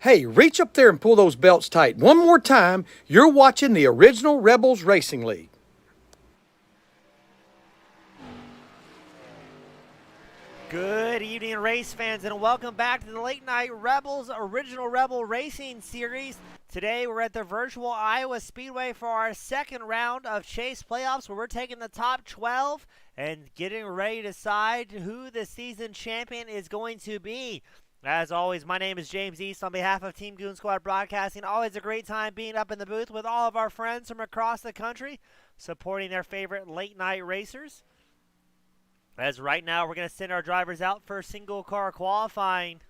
Hey, reach up there and pull those belts tight. One more time, you're watching the Original Rebels Racing League. Good evening, race fans, and welcome back to the Late Night Rebels Original Rebel Racing Series. Today, we're at the virtual Iowa Speedway for our second round of Chase Playoffs, where we're taking the top 12 and getting ready to decide who the season champion is going to be. As always, my name is James East on behalf of Team Goon Squad Broadcasting. Always a great time being up in the booth with all of our friends from across the country, supporting their favorite late night racers. As right now, we're going to send our drivers out for single car qualifying.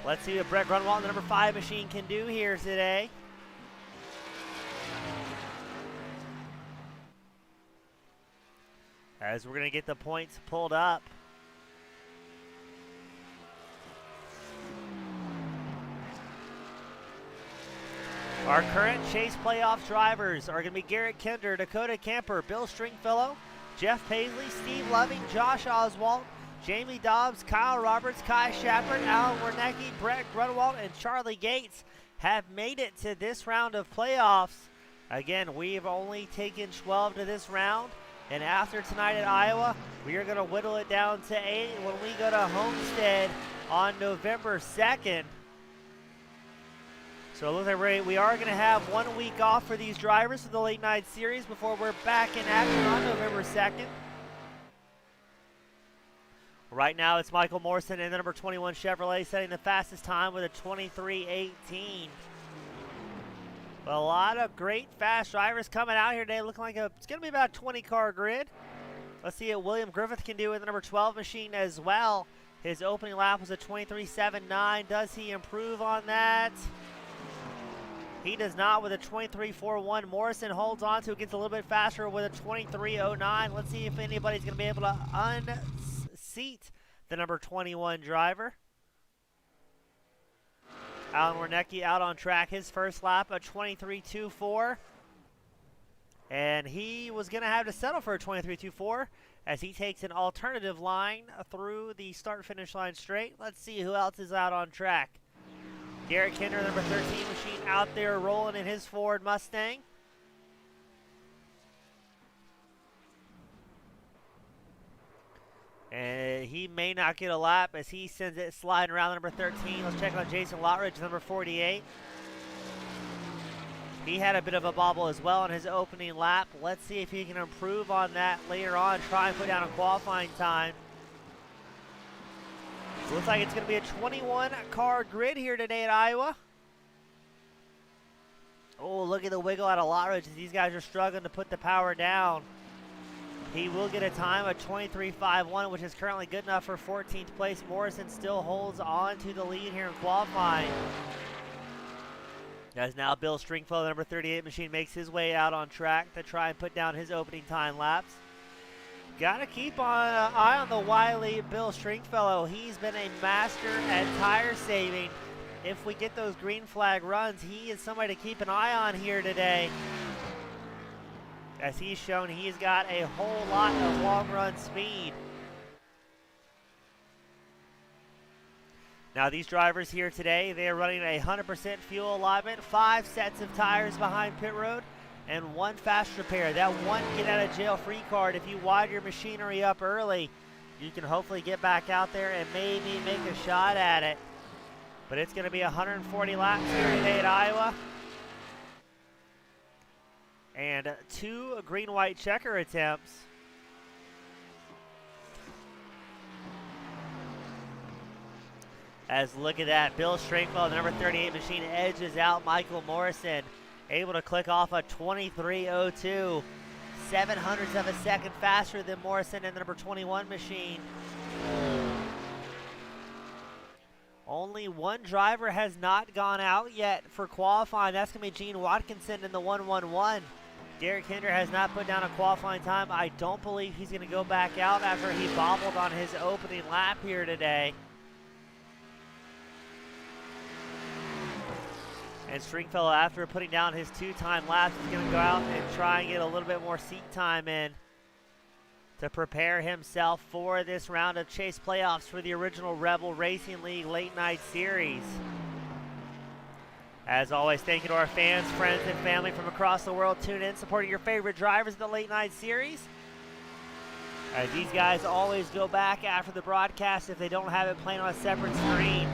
Let's see what Brett Grunwald, the number 5 machine, can do here today. As we're going to get the points pulled up. Our current Chase Playoffs drivers are going to be Garrett Kinder, Dakota Kemper, Bill Stringfellow, Jeff Paisley, Steve Loving, Josh Oswalt, Jamie Dobbs, Kyle Roberts, Kai Shepard, Alan Wernicke, Brett Grunwald, and Charlie Gates have made it to this round of playoffs. Again, we've only taken 12 to this round, and after tonight at Iowa, we are going to whittle it down to 8 when we go to Homestead on November 2nd. So it looks like we are going to have 1 week off for these drivers for the late night series before we're back in action on November 2nd. Right now it's Michael Morrison in the number 21 Chevrolet setting the fastest time with a 23:18. But a lot of great fast drivers coming out here today. Looking like it's going to be about a 20-car grid. Let's see what William Griffith can do with the number 12 machine as well. His opening lap was a 23:79. Does he improve on that? He does not with a 23:41. Morrison holds on to it, gets a little bit faster with a 23:09. Let's see if anybody's going to be able to unseat the number 21 driver. Alan Wernicke out on track. His first lap, a 23:24. And he was going to have to settle for a 23:24 as he takes an alternative line through the start-finish line straight. Let's see who else is out on track. Garrett Kinder, number 13 machine, out there rolling in his Ford Mustang. And he may not get a lap as he sends it sliding around number 13. Let's check on Jason Lottridge, number 48. He had a bit of a bobble as well in his opening lap. Let's see if he can improve on that later on, try and put down a qualifying time. Looks like it's going to be a 21-car grid here today at Iowa. Oh, look at the wiggle out of Lottridge as these guys are struggling to put the power down. He will get a time of 23:51, which is currently good enough for 14th place. Morrison still holds on to the lead here in qualifying. As now Bill Stringfellow, the number 38 machine, makes his way out on track to try and put down his opening time laps. Got to keep an eye on the wily Bill Stringfellow. He's been a master at tire saving. If we get those green flag runs, he is somebody to keep an eye on here today. As he's shown, he's got a whole lot of long run speed. Now these drivers here today, they are running a 100% fuel allotment, 5 sets of tires behind pit road, and 1 fast repair. That 1 get out of jail free card. If you wire your machinery up early, you can hopefully get back out there and maybe make a shot at it. But it's going to be 140 laps here today at Iowa. And 2 green-white checker attempts. As look at that, Bill Stringfellow, the number 38 machine, edges out Michael Morrison. Able to click off a 23:02, 700ths of a second faster than Morrison and the number 21 machine. Only 1 driver has not gone out yet for qualifying. That's going to be Gene Watkinson in the 111. Garrett Kinder has not put down a qualifying time. I don't believe he's going to go back out after he bobbled on his opening lap here today. And Stringfellow, after putting down his 2-time laps, is going to go out and try and get a little bit more seat time in. to prepare himself for this round of chase playoffs for the original Rebel Racing League Late Night Series. As always, thank you to our fans, friends, and family from across the world tuning in, supporting your favorite drivers of the Late Night Series. As these guys always go back after the broadcast if they don't have it playing on a separate screen,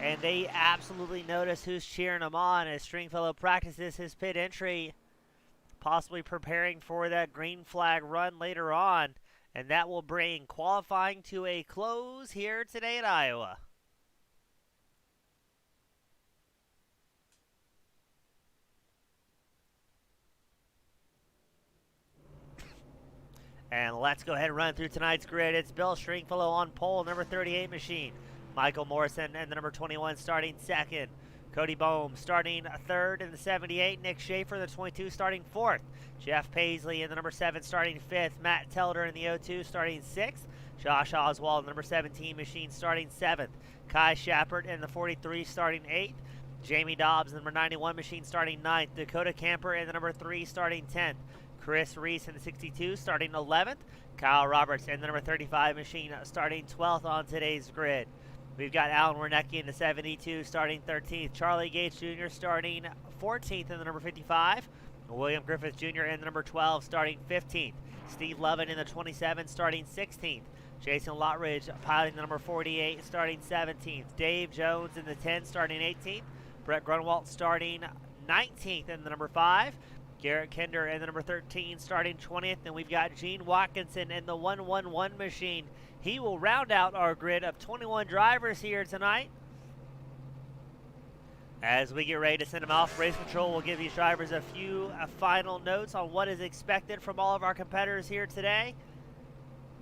and they absolutely notice who's cheering them on as Stringfellow practices his pit entry, possibly preparing for that green flag run later on, and that will bring qualifying to a close here today at Iowa. And let's go ahead and run through tonight's grid. It's Bill Stringfellow on pole, number 38 machine. Michael Morrison and the number 21 starting second. Cody Bohm starting third in the 78. Nick Schaefer, the 22, starting fourth. Jeff Paisley in the number 7 starting fifth. Matt Telder in the 02 starting sixth. Josh Oswald, the number 17 machine, starting seventh. Kai Shappert in the 43 starting eighth. Jamie Dobbs, the number 91 machine, starting ninth. Dakota Camper in the number 3 starting 10th. Chris Reese in the 62 starting 11th. Kyle Roberts in the number 35 machine starting 12th on today's grid. We've got Alan Wernicke in the 72 starting 13th. Charlie Gates Jr. starting 14th in the number 55. William Griffith Jr. in the number 12 starting 15th. Steve Lovin in the 27 starting 16th. Jason Lottridge piloting the number 48 starting 17th. Dave Jones in the 10 starting 18th. Brett Grunwald starting 19th in the number 5. Garrett Kinder in the number 13 starting 20th. And we've got Gene Watkinson in the 111 machine. He will round out our grid of 21 drivers here tonight. As we get ready to send them off, Race Control will give these drivers a few final notes on what is expected from all of our competitors here today.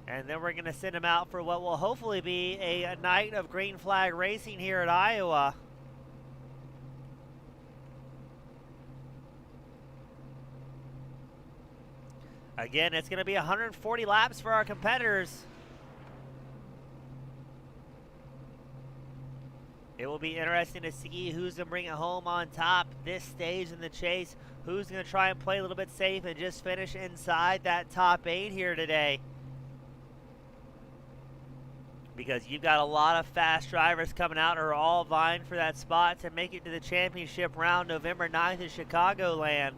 And then we're going to send them out for what will hopefully be a night of green flag racing here at Iowa. Again, it's going to be 140 laps for our competitors. It will be interesting to see who's going to bring it home on top this stage in the chase. Who's going to try and play a little bit safe and just finish inside that top 8 here today. Because you've got a lot of fast drivers coming out who are all vying for that spot to make it to the championship round November 9th in Chicagoland.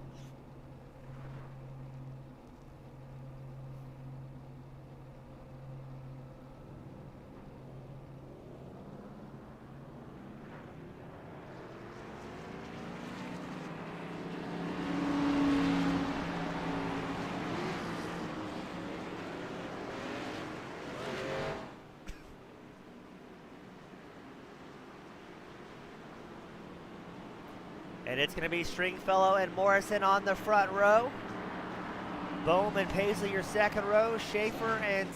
And it's going to be Stringfellow and Morrison on the front row. Bohm and Paisley your second row. Schaefer and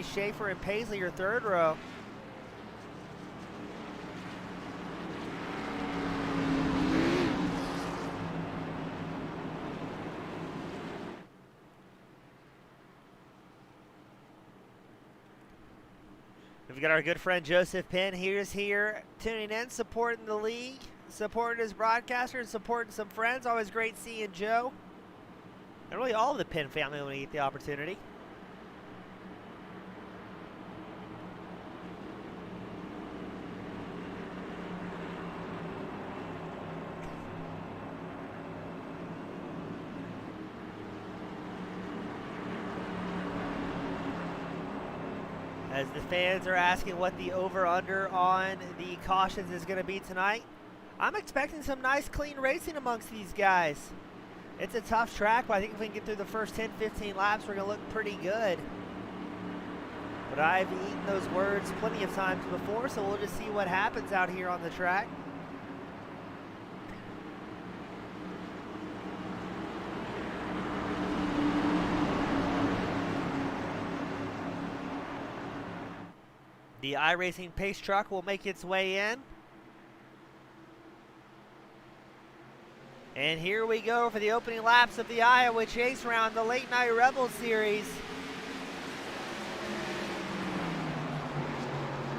Schaefer and Paisley your third row. We've got our good friend Joseph Penn here tuning in, supporting the league, supporting his broadcaster, and supporting some friends. Always great seeing Joe. And really all of the Penn family when we get the opportunity. As the fans are asking what the over-under on the cautions is going to be tonight, I'm expecting some nice clean racing amongst these guys. It's a tough track, but I think if we can get through the first 10, 15 laps, we're going to look pretty good. But I've eaten those words plenty of times before, so we'll just see what happens out here on the track. The iRacing pace truck will make its way in. And here we go for the opening laps of the Iowa Chase Round, the Late Night Rebel Series.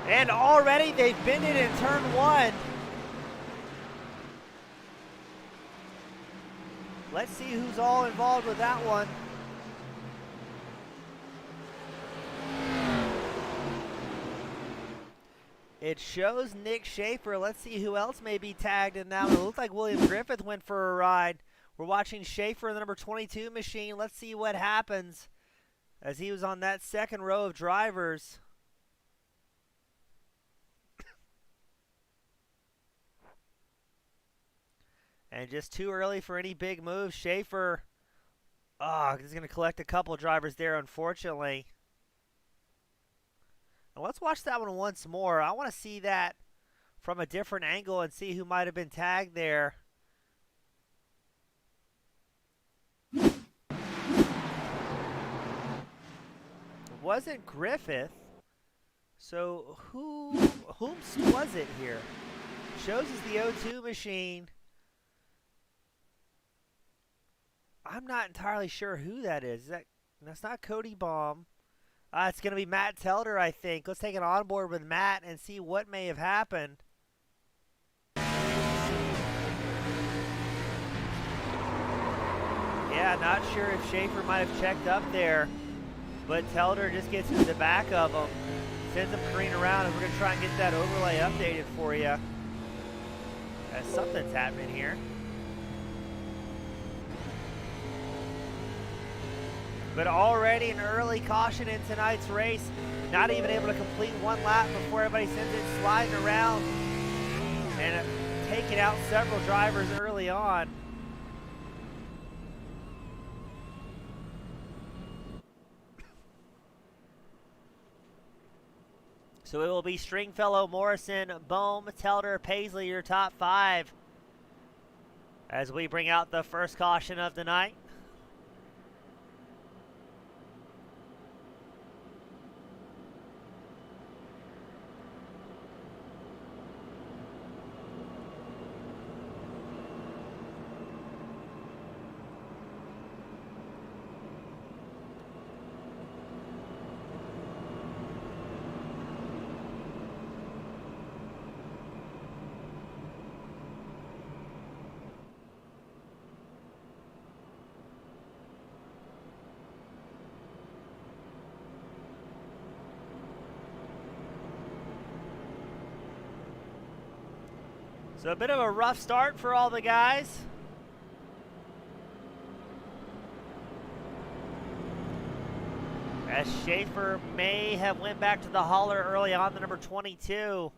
And already they've been in turn 1. Let's see who's all involved with that one. It shows Nick Schaefer. Let's see who else may be tagged in that one. It looked like William Griffith went for a ride. We're watching Schaefer in the number 22 machine. Let's see what happens as he was on that second row of drivers. And just too early for any big moves. Schaefer, he's going to collect a couple drivers there, unfortunately. And let's watch that one once more. I want to see that from a different angle and see who might have been tagged there. It wasn't Griffith. So whomst was it here? Shows us the O2 machine. I'm not entirely sure who that is. That's not Cody Baum. It's going to be Matt Telder, I think. Let's take it on board with Matt and see what may have happened. Yeah, not sure if Schaefer might have checked up there, but Telder just gets into the back of him, sends him careening around, and we're going to try and get that overlay updated for you. Something's happening here. But already an early caution in tonight's race. Not even able to complete one lap before everybody sends it sliding around and taking out several drivers early on. So it will be Stringfellow, Morrison, Bohm, Telder, Paisley, your top five, as we bring out the first caution of the night. So a bit of a rough start for all the guys. As Schaefer may have went back to the hauler early on, the number 22.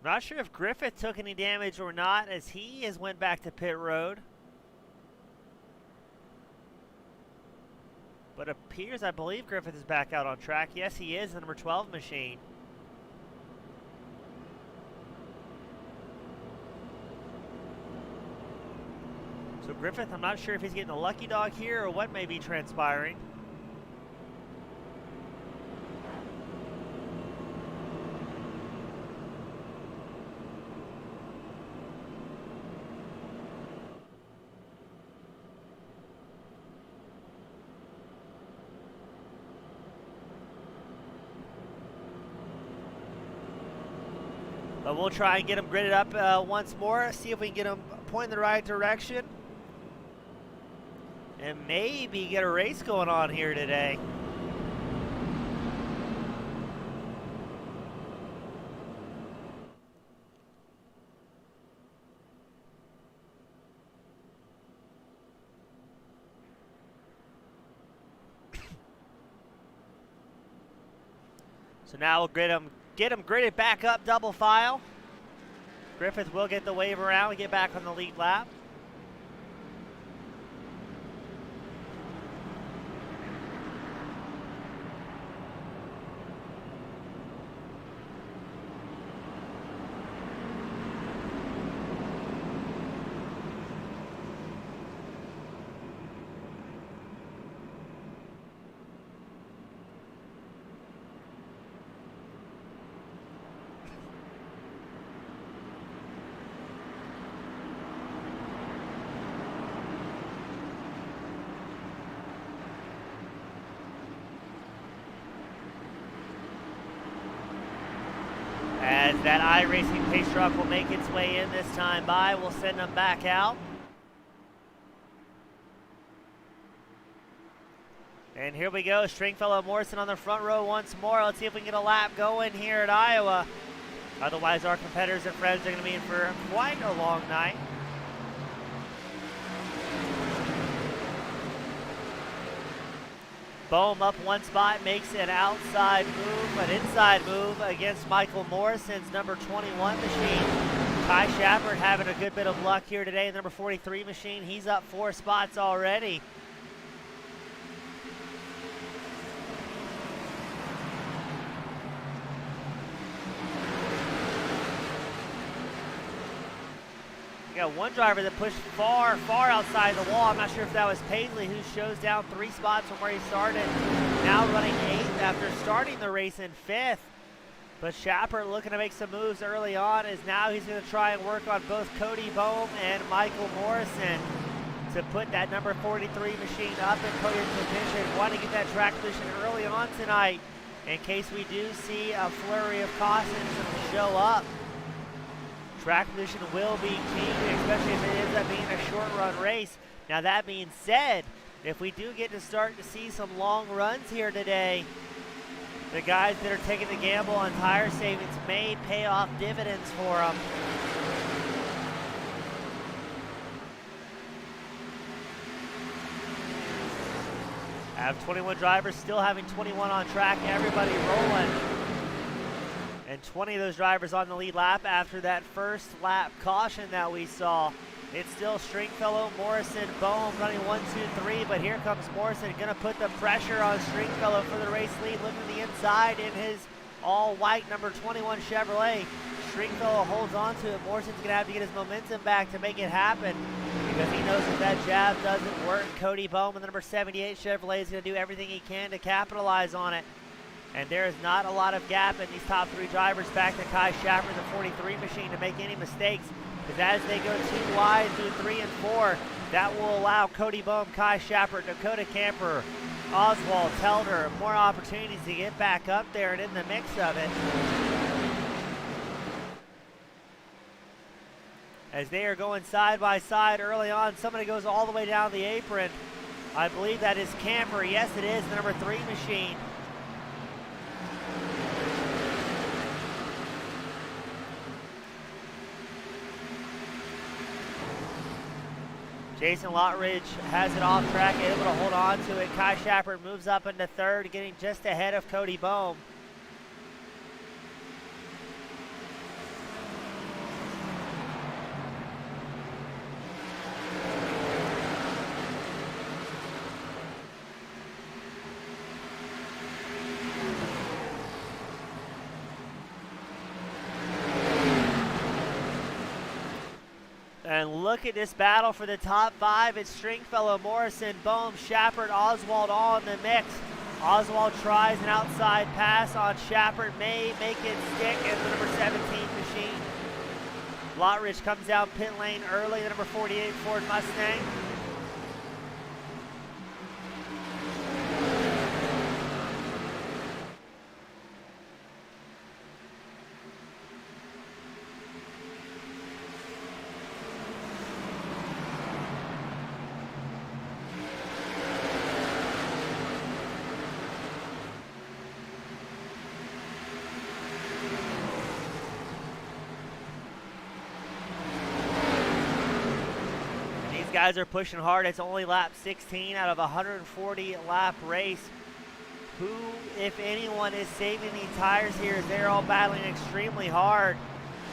Not sure if Griffith took any damage or not, as he has went back to pit road. But it appears, I believe Griffith is back out on track. Yes, he is, the number 12 machine. So Griffith, I'm not sure if he's getting a lucky dog here or what may be transpiring. But we'll try and get him gridded up once more, see if we can get him pointing the right direction. And maybe get a race going on here today. So now we'll get him gridded back up double file. Griffith will get the wave around and get back on the lead lap. As that iRacing pace truck will make its way in this time by, we'll send them back out. And here we go, Stringfellow Morrison on the front row once more. Let's see if we can get a lap going here at Iowa. Otherwise, our competitors and friends are going to be in for quite a long night. Bohm up one spot, makes an outside move, an inside move against Michael Morrison's number 21 machine. Kai Shappert having a good bit of luck here today. Number 43 machine, he's up 4 spots already. We got one driver that pushed far, far outside the wall. I'm not sure if that was Paisley, who shows down 3 spots from where he started. Now running 8th after starting the race in 5th. But Shappert looking to make some moves early on, as now he's going to try and work on both Cody Bohm and Michael Morrison to put that number 43 machine up in podium position. Want to get that track position early on tonight in case we do see a flurry of cautions show up. Track position will be key, especially if it ends up being a short run race. Now that being said, if we do get to start to see some long runs here today, the guys that are taking the gamble on tire savings may pay off dividends for them. I have 21 drivers still having 21 on track, everybody rolling. And 20 of those drivers on the lead lap after that first lap caution that we saw. It's still Stringfellow, Morrison, Bohm running 1, 2, 3, but here comes Morrison, gonna put the pressure on Stringfellow for the race lead, looking to the inside in his all-white number 21 Chevrolet. Stringfellow holds on to it. Morrison's gonna have to get his momentum back to make it happen, because he knows if that jab doesn't work, Cody Bohm and the number 78 Chevrolet is gonna do everything he can to capitalize on it. And there is not a lot of gap in these top 3 drivers back to Kai Shappert, the 43 machine, to make any mistakes. Because as they go 2 wide through 3 and 4, that will allow Cody Bohm, Kai Shappert, Dakota Camper, Oswald, Telder more opportunities to get back up there and in the mix of it. As they are going side by side early on, somebody goes all the way down the apron. I believe that is Camper. Yes, it is, the number 3 machine. Jason Lottridge has it off track, able to hold on to it. Kai Shappert moves up into 3rd, getting just ahead of Cody Bohm. And look at this battle for the top 5. It's Stringfellow, Morrison, Bohm, Shappert, Oswald all in the mix. Oswald tries an outside pass on Shappert, may make it stick, and the number 17 machine. Lottridge comes down pit lane early, the number 48 Ford Mustang. Guys are pushing hard. It's only lap 16 out of a 140 lap race. Who, if anyone, is saving these tires here as they're all battling extremely hard.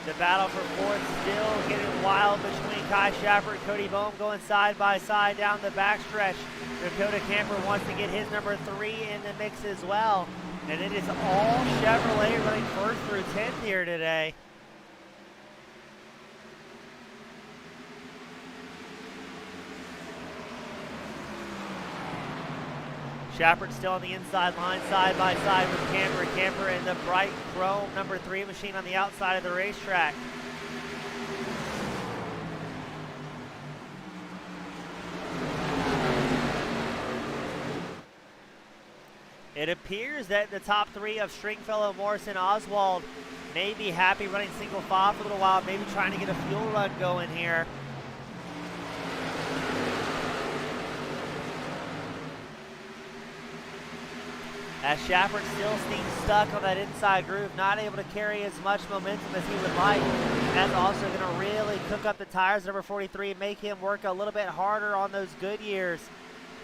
The battle for 4th still getting wild between Kai Shappert and Cody Bohm, going side by side down the backstretch. Dakota Camper wants to get his number 3 in the mix as well. And it is all Chevrolet running 1st through 10th here today. Shappert still on the inside line, side by side with Camper. Camper in the bright chrome number 3 machine on the outside of the racetrack. It appears that the top 3 of Stringfellow, Morrison, Oswald may be happy running single file for a little while, maybe trying to get a fuel run going here. as Shafford still seems stuck on that inside groove, not able to carry as much momentum as he would like. And that's also going to really cook up the tires, number 43, and make him work a little bit harder on those Goodyears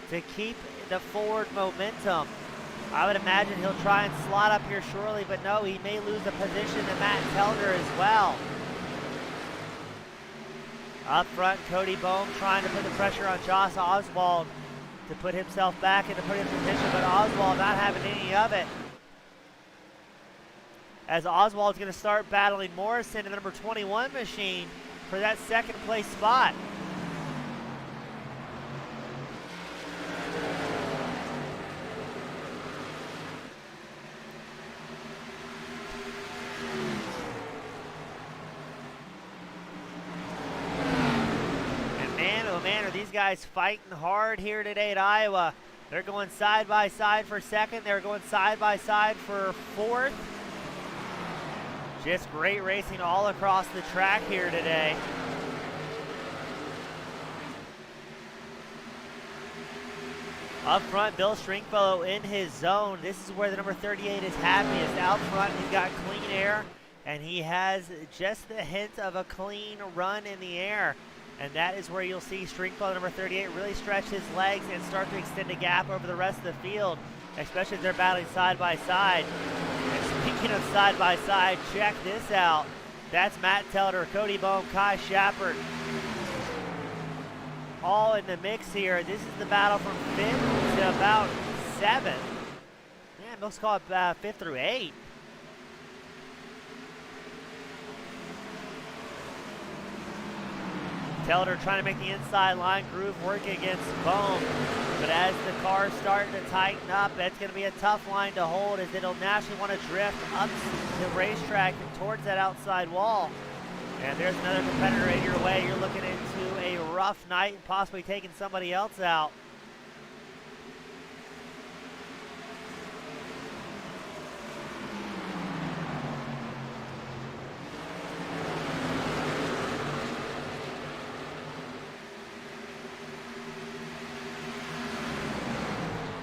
to keep the forward momentum. I would imagine he'll try and slot up here shortly, but no, he may lose a position to Matt Telder as well. Up front, Cody Bohm trying to put the pressure on Josh Oswald to put himself back into podium position, but Oswald not having any of it. As Oswald's going to start battling Morrison in the number 21 machine for that second place spot. These guys fighting hard here today at Iowa. They're going side by side for second. They're going side by side for fourth. Just great racing all across the track here today. Up front, Bill Stringfellow in his zone. This is where the number 38 is happiest. Out front, he's got clean air, and he has just the hint of a clean run in the air. And that is where you'll see Stringfellow, number 38, really stretch his legs and start to extend a gap over the rest of the field, especially if they're battling side by side. And speaking of side by side, check this out. That's Matt Telder, Cody Bohm, Kai Shappert, all in the mix here. This is the battle from 5th to about 7th. Yeah, most call it 5th through 8. Telder trying to make the inside line groove work against Bohm. But as the car's starting to tighten up, that's going to be a tough line to hold, as it'll naturally want to drift up the racetrack and towards that outside wall. And there's another competitor in your way. You're looking into a rough night and possibly taking somebody else out.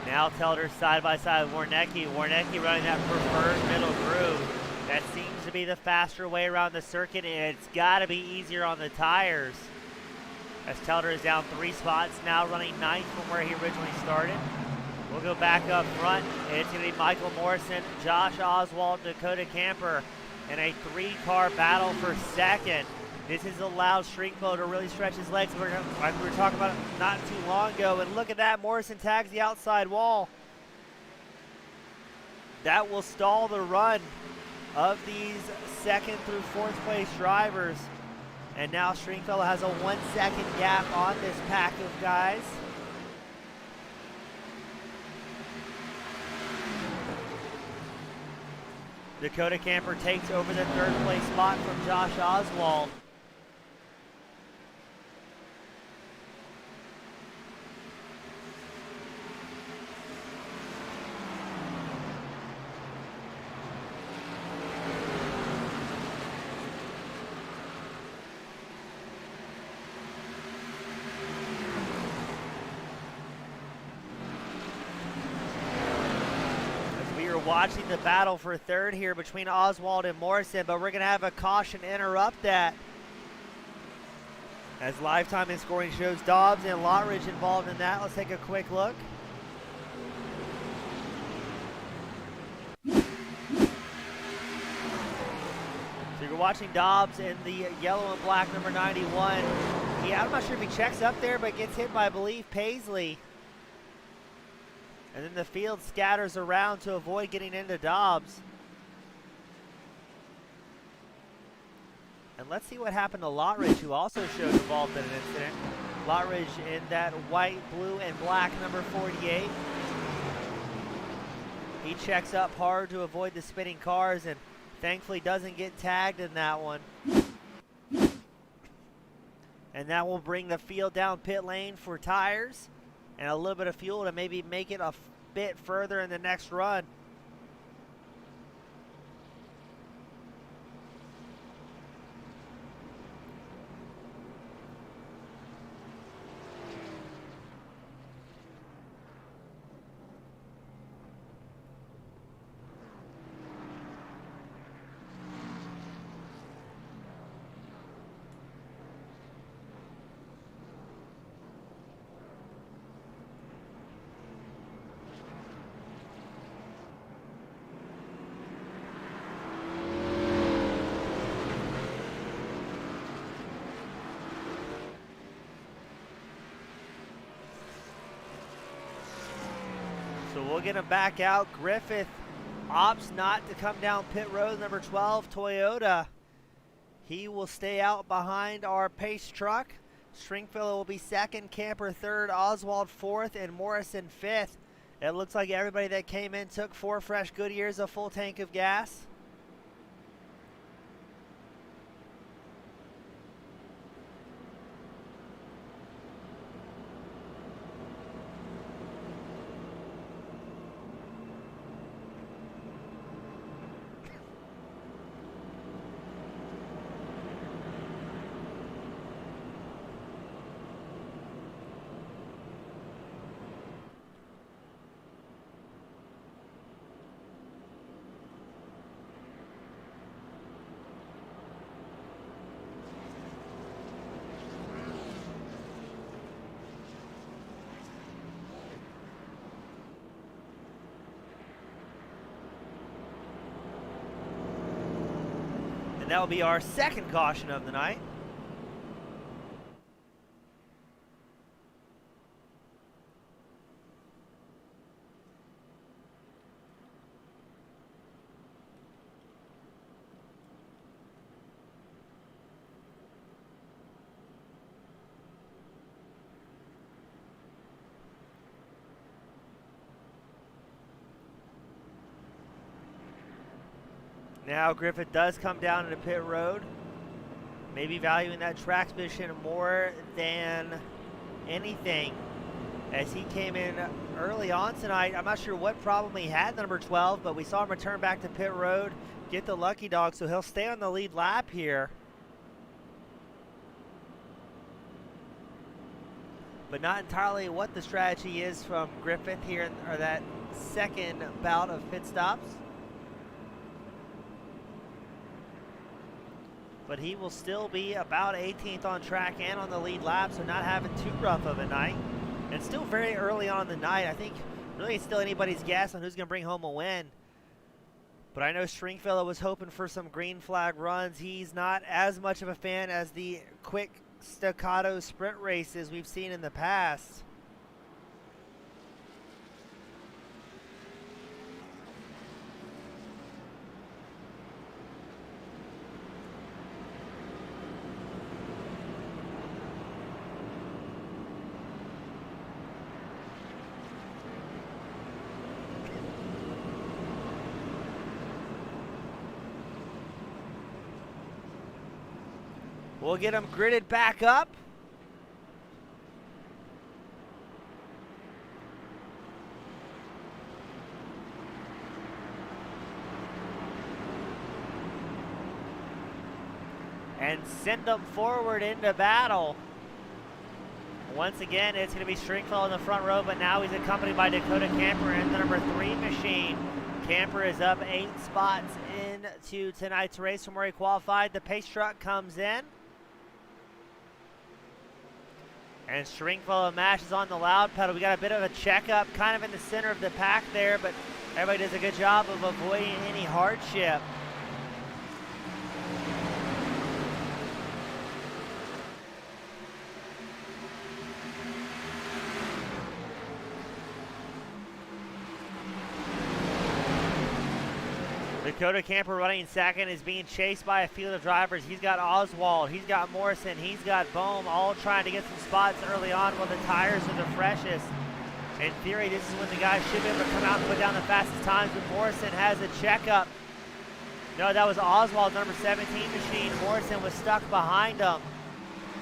Now Telder side by side with Warnecki. Warnecki running that preferred middle groove. That seems to be the faster way around the circuit, and it's got to be easier on the tires. As Telder is down 3 spots, now running 9th from where he originally started. We'll go back up front. It's going to be Michael Morrison, Josh Oswald, Dakota Camper in a 3-car battle for second. This has allowed Stringfellow to really stretch his legs. Like we were talking about not too long ago. And look at that. Morrison tags the outside wall. That will stall the run of these 2nd through 4th place drivers. And now Stringfellow has a 1-second gap on this pack of guys. Dakota Camper takes over the 3rd place spot from Josh Oswald. Watching the battle for 3rd here between Oswald and Morrison, but we're going to have a caution interrupt that, as lifetime in scoring shows Dobbs and Lottridge involved in that. Let's take a quick look. So you're watching Dobbs in the yellow and black number 91. I'm not sure if he checks up there, but gets hit by, I believe, Paisley. And then the field scatters around to avoid getting into Dobbs. And let's see what happened to Lottridge, who also showed involved in an incident. Lottridge in that white, blue, and black number 48. He checks up hard to avoid the spinning cars and thankfully doesn't get tagged in that one. And that will bring the field down pit lane for tires and a little bit of fuel to maybe make it a bit further in the next run. So we'll get him back out. Griffith opts not to come down pit road. Number 12, Toyota. He will stay out behind our pace truck. Stringfellow will be second, Camper third, Oswald fourth, and Morrison fifth. It looks like everybody that came in took 4 fresh Goodyears, a full tank of gas. And that will be our second caution of the night. Now Griffith does come down into pit road, maybe valuing that track position more than anything, as he came in early on tonight. I'm not sure what problem he had, number 12, but we saw him return back to pit road, get the lucky dog, so he'll stay on the lead lap here. But not entirely what the strategy is from Griffith here, or that second bout of pit stops. But he will still be about 18th on track and on the lead lap, so not having too rough of a night. And still very early on in the night. I think really it's still anybody's guess on who's going to bring home a win. But I know Stringfellow was hoping for some green flag runs. He's not as much of a fan as the quick staccato sprint races we've seen in the past. We'll get him gridded back up. And send them forward into battle. Once again, it's going to be Stringfellow in the front row, but now he's accompanied by Dakota Camper in the number 3 machine. Camper is up 8 spots into tonight's race from where he qualified. The pace truck comes in. And Stringfellow mashes on the loud pedal. We got a bit of a checkup kind of in the center of the pack there, but everybody does a good job of avoiding any hardship. Dakota Camper running second is being chased by a field of drivers. He's got Oswald, he's got Morrison, he's got Bohm, all trying to get some spots early on while the tires are the freshest. In theory, this is when the guys should be able to come out and put down the fastest times, but Morrison has a checkup. No, that was Oswald, number 17 machine. Morrison was stuck behind him,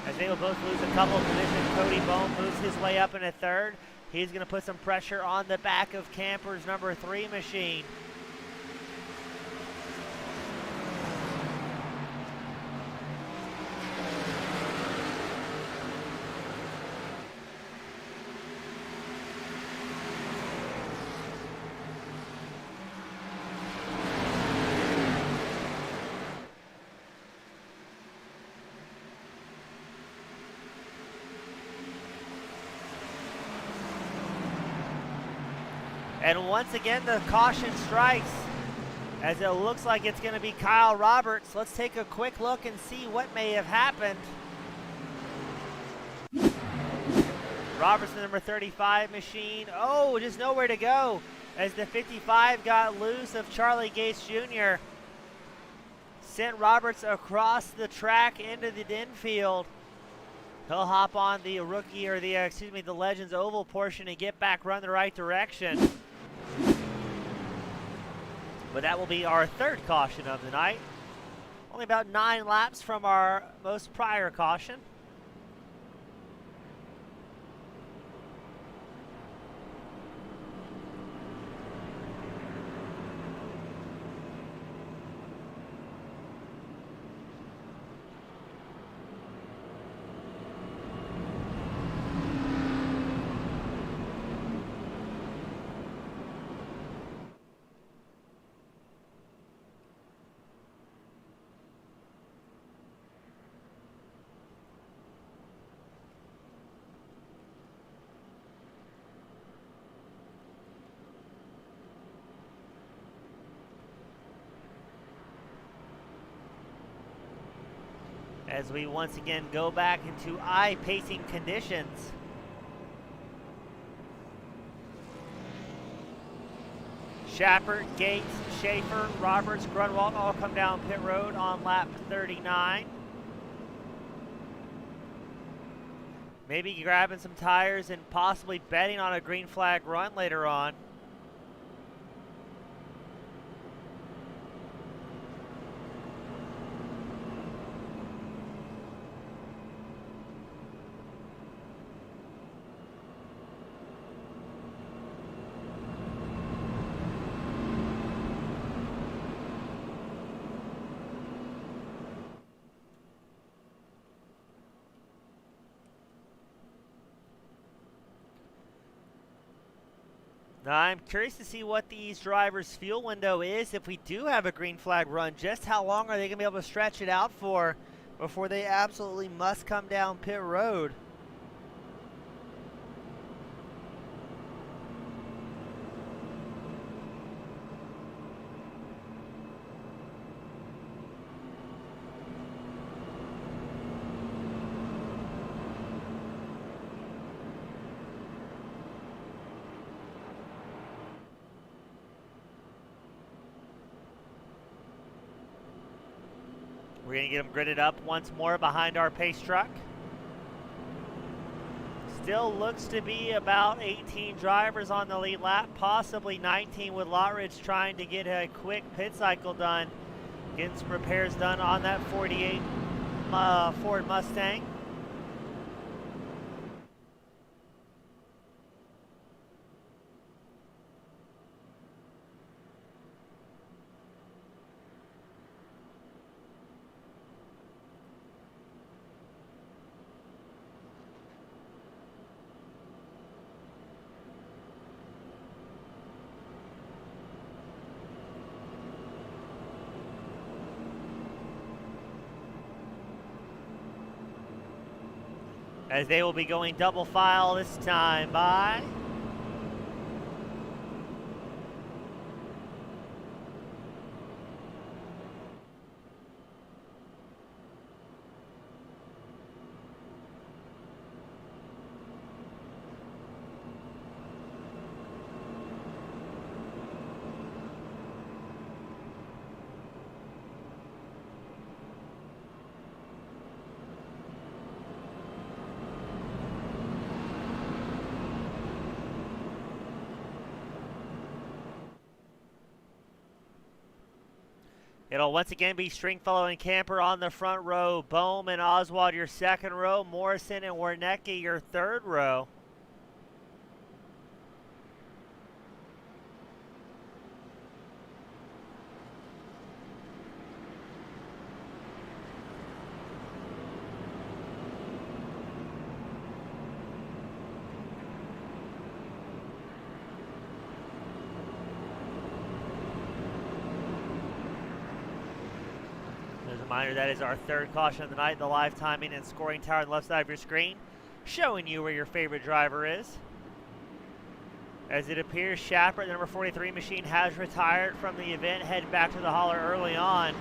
as they will both lose a couple of positions. Cody Bohm moves his way up in a third. He's going to put some pressure on the back of Camper's number 3 machine. And once again, the caution strikes, as it looks like it's going to be Kyle Roberts. Let's take a quick look and see what may have happened. Robertson, number 35 machine. Oh, just nowhere to go as the 55 got loose of Charlie Gates Jr. Sent Roberts across the track into the infield. He'll hop on the rookie, or the Legends Oval portion and get back, run the right direction. But that will be our third caution of the night. Only about 9 laps from our most prior caution. As we once again go back into eye-pacing conditions. Shepard, Gates, Schaefer, Roberts, Grunwald all come down pit road on lap 39. Maybe grabbing some tires and possibly betting on a green flag run later on. Now I'm curious to see what these drivers' fuel window is if we do have a green flag run. Just how long are they going to be able to stretch it out for before they absolutely must come down pit road? We're going to get them gridded up once more behind our pace truck. Still looks to be about 18 drivers on the lead lap, possibly 19 with Lottridge trying to get a quick pit cycle done, getting some repairs done on that 48 Ford Mustang. As they will be going double file this time by. It'll once again be Stringfellow and Camper on the front row. Bohm and Oswald your second row. Morrison and Warnecki your third row. Reminder, that is our third caution of the night. The live timing and scoring tower on the left side of your screen, showing you where your favorite driver is. As it appears, Shepard, the number 43 machine, has retired from the event, heading back to the hauler early on.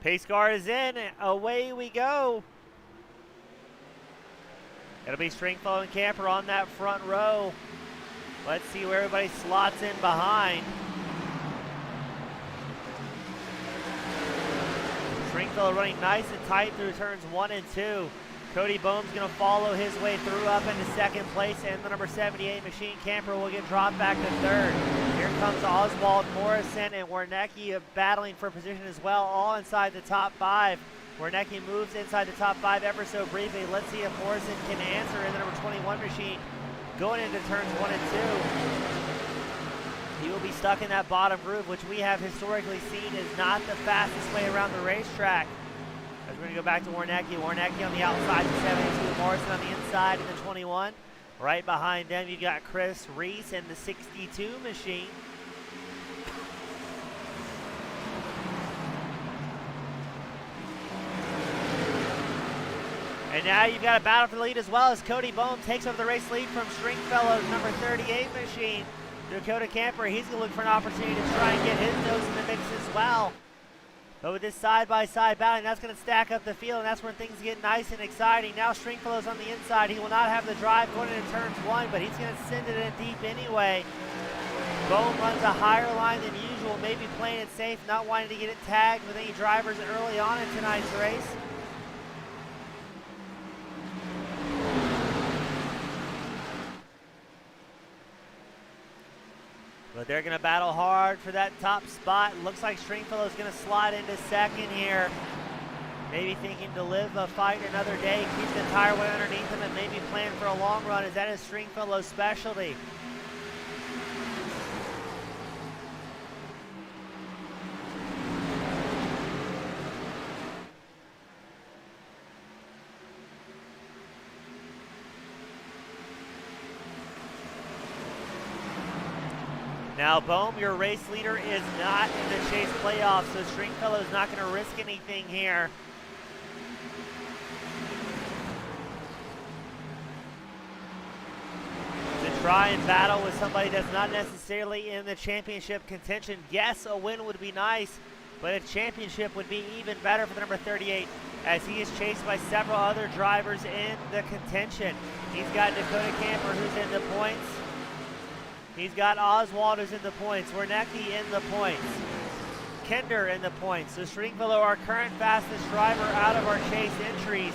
Pace car is in, away we go. It'll be Stringfellow and Camper on that front row. Let's see where everybody slots in behind. Stringfellow running nice and tight through turns 1 and 2. Cody Bohm's going to follow his way through up into second place, and the number 78 Machine Camper will get dropped back to third. Here comes Oswald, Morrison, and Warnecki battling for position as well, all inside the top 5. Warnecki moves inside the top 5 ever so briefly. Let's see if Morrison can answer in the number 21 Machine going into turns 1 and 2. He will be stuck in that bottom groove, which we have historically seen is not the fastest way around the racetrack. As we're going to go back to Warnecki. Warnecki on the outside, the 72. Morrison on the inside in the 21. Right behind them, you've got Chris Reese and the 62 Machine. And now you've got a battle for the lead as well as Cody Bohm takes over the race lead from Stringfellow's number 38 Machine. Dakota Camper, he's going to look for an opportunity to try and get his nose in the mix as well. But with this side-by-side battling, that's going to stack up the field, and that's when things get nice and exciting. Now Stringfellow's on the inside. He will not have the drive going into turns 1, but he's going to send it in deep anyway. Bohm runs a higher line than usual, maybe playing it safe, not wanting to get it tagged with any drivers early on in tonight's race. But they're going to battle hard for that top spot. Looks like Stringfellow's going to slide into second here. Maybe thinking to live a fight another day, keep the tire weight underneath him, and maybe plan for a long run, as that is Stringfellow's specialty. Now, Bohm, your race leader, is not in the chase playoff, so Stringfellow is not going to risk anything here. To try and battle with somebody that's not necessarily in the championship contention. Yes, a win would be nice, but a championship would be even better for the number 38, as he is chased by several other drivers in the contention. He's got Dakota Camper, who's in the points. He's got Oswald, who's in the points. Warnecki in the points. Kinder in the points. So Stringfellow, our current fastest driver out of our chase entries.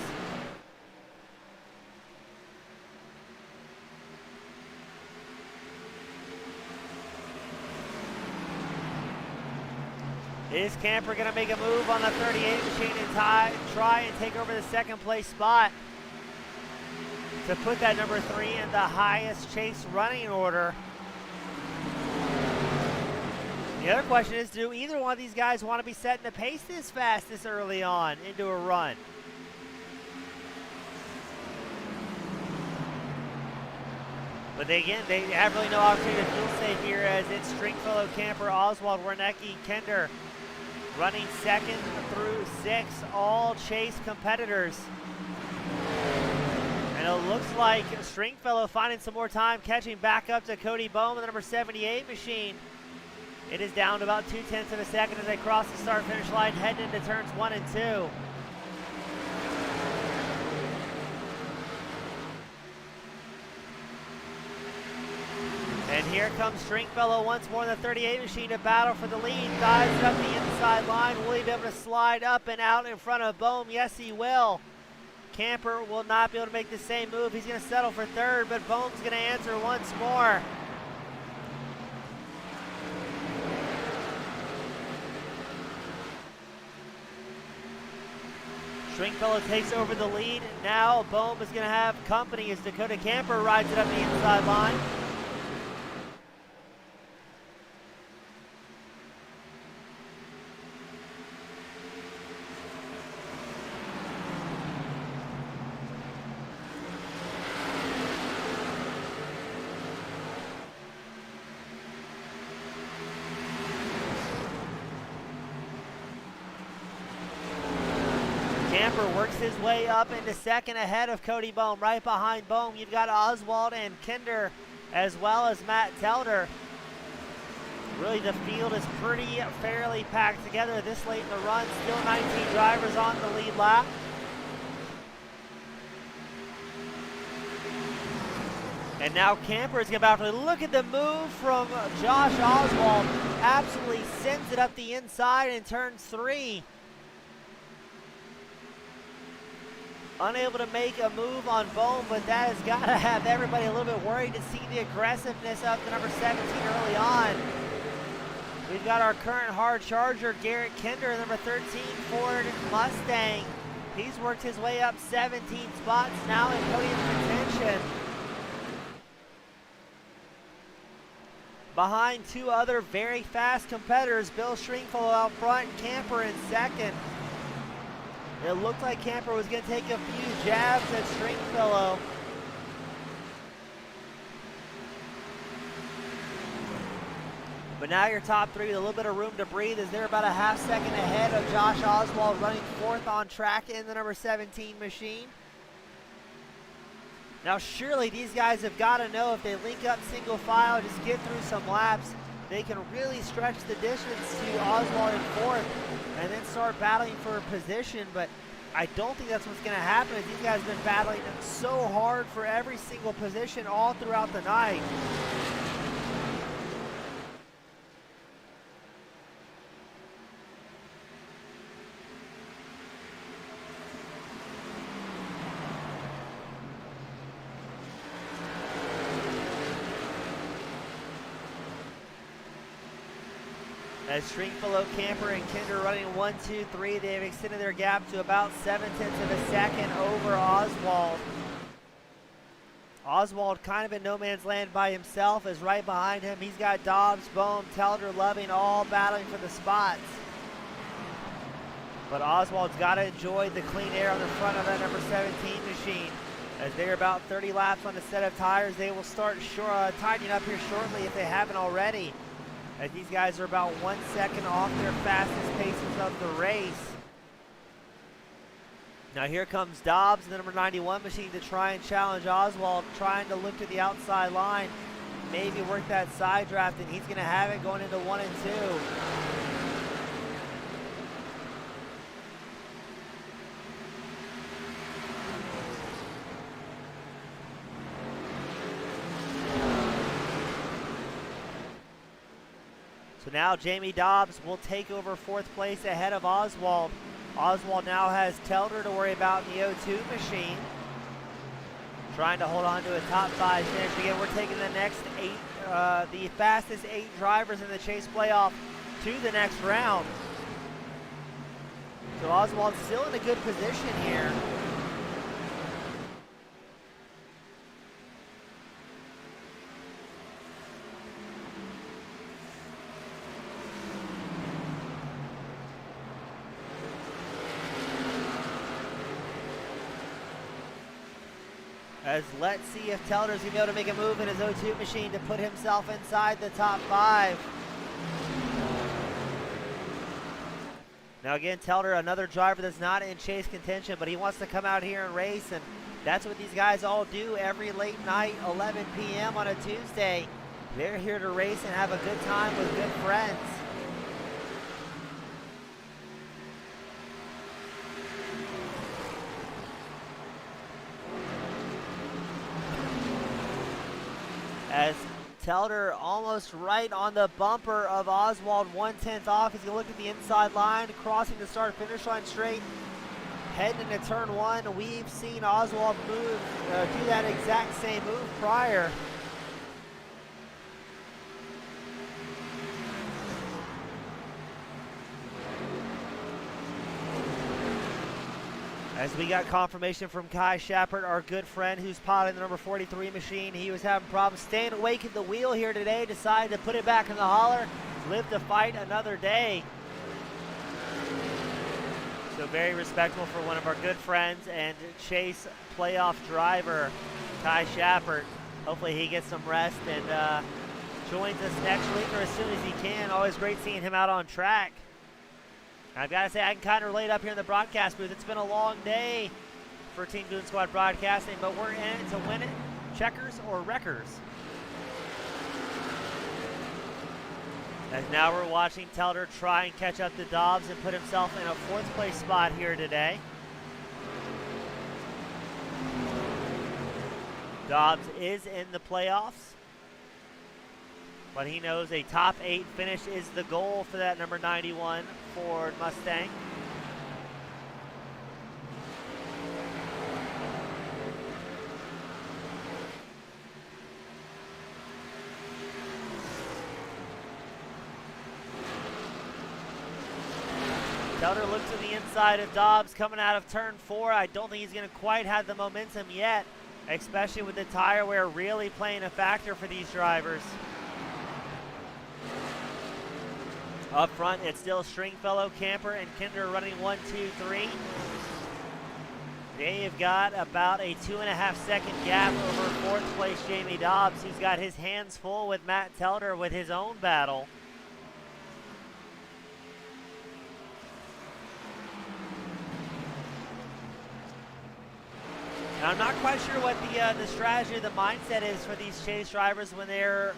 Is Camper going to make a move on the 38 Machine and try and take over the second place spot to put that number 3 in the highest chase running order? The other question is, do either one of these guys want to be setting the pace this fast this early on into a run? But they have really no opportunity to feel safe here, as it's Stringfellow, Camper, Oswald, Warnecki, Kinder running 2nd through 6, all chase competitors. And it looks like Stringfellow finding some more time, catching back up to Cody Bohm and the number 78 Machine. It is down to about 0.2 of a second as they cross the start-finish line, heading into turns 1 and 2. And here comes Stringfellow once more in the 38 Machine to battle for the lead. Dives it up the inside line. Will he be able to slide up and out in front of Bohm? Yes, he will. Camper will not be able to make the same move. He's going to settle for third, but Bohm's going to answer once more. Stringfellow takes over the lead. Now Bohm is going to have company as Dakota Camper rides it up the inside line. Camper works his way up into second ahead of Cody Bohm. Right behind Bohm, you've got Oswald and Kinder, as well as Matt Telder. Really, the field is pretty fairly packed together this late in the run. Still 19 drivers on the lead lap. And now Camper is about to look at the move from Josh Oswald. Absolutely sends it up the inside in turn 3. Unable to make a move on Bohm, but that has got to have everybody a little bit worried to see the aggressiveness of the number 17 early on. We've got our current hard charger, Garrett Kinder, number 13 Ford Mustang. He's worked his way up 17 spots, now in podium contention. Behind two other very fast competitors, Bill Stringfellow out front, Camper in second. It looked like Camper was going to take a few jabs at Stringfellow. But now your top three with a little bit of room to breathe as they're about a half second ahead of Josh Oswald, running fourth on track in the number 17 machine. Now surely these guys have got to know if they link up single file, just get through some laps, they can really stretch the distance to Oswald in fourth and then start battling for a position. But I don't think that's what's going to happen, as these guys have been battling them so hard for every single position all throughout the night. As Stringfellow, Camper, and Kinder running 1, 2, 3, they have extended their gap to about 0.7 of a second over Oswald. Oswald kind of in no man's land by himself, as right behind him he's got Dobbs, Bohm, Telder, Loving all battling for the spots. But Oswald's got to enjoy the clean air on the front of that number 17 machine. As they're about 30 laps on a set of tires, they will start tightening up here shortly if they haven't already, as these guys are about 1 second off their fastest paces of the race. Now here comes Dobbs, the number 91 machine, to try and challenge Oswald, trying to look to the outside line, maybe work that side draft, and he's going to have it going into 1 and 2. So now Jamie Dobbs will take over fourth place ahead of Oswald. Oswald now has Telder to worry about in the O2 machine, trying to hold on to a top 5 finish. Again, we're taking the next 8, the fastest 8 drivers in the Chase playoff to the next round. So Oswald's still in a good position here. As let's see if Telder's going to be able to make a move in his O2 machine to put himself inside the top 5. Now again, Telder, another driver that's not in Chase contention, but he wants to come out here and race, and that's what these guys all do every late night, 11 p.m. on a Tuesday. They're here to race and have a good time with good friends. As Telder almost right on the bumper of Oswald, 1/10 off. He's going to look at the inside line, crossing the start-finish line straight, heading into turn 1. We've seen Oswald do that exact same move prior. As we got confirmation from Kai Shepard, our good friend who's piloting the number 43 machine. He was having problems staying awake at the wheel here today, decided to put it back in the hauler, live to fight another day. So very respectful for one of our good friends and Chase playoff driver, Kai Shepard. Hopefully he gets some rest and joins us next week or as soon as he can. Always great seeing him out on track. I've got to say, I can kind of relate up here in the broadcast booth. It's been a long day for Team Goon Squad Broadcasting, but we're in it to win it, checkers or wreckers. As now we're watching Telder try and catch up to Dobbs and put himself in a 4th place spot here today. Dobbs is in the playoffs, but he knows a top 8 finish is the goal for that number 91 Ford Mustang. Telder looks to the inside of Dobbs coming out of turn 4. I don't think he's going to quite have the momentum yet, especially with the tire wear really playing a factor for these drivers. Up front, it's still Stringfellow, Camper, and Kinder running 1, 2, 3. They've got about a 2.5-second gap over 4th place Jamie Dobbs, who's got his hands full with Matt Telder with his own battle. Now, I'm not quite sure what the strategy, the mindset is for these chase drivers when they're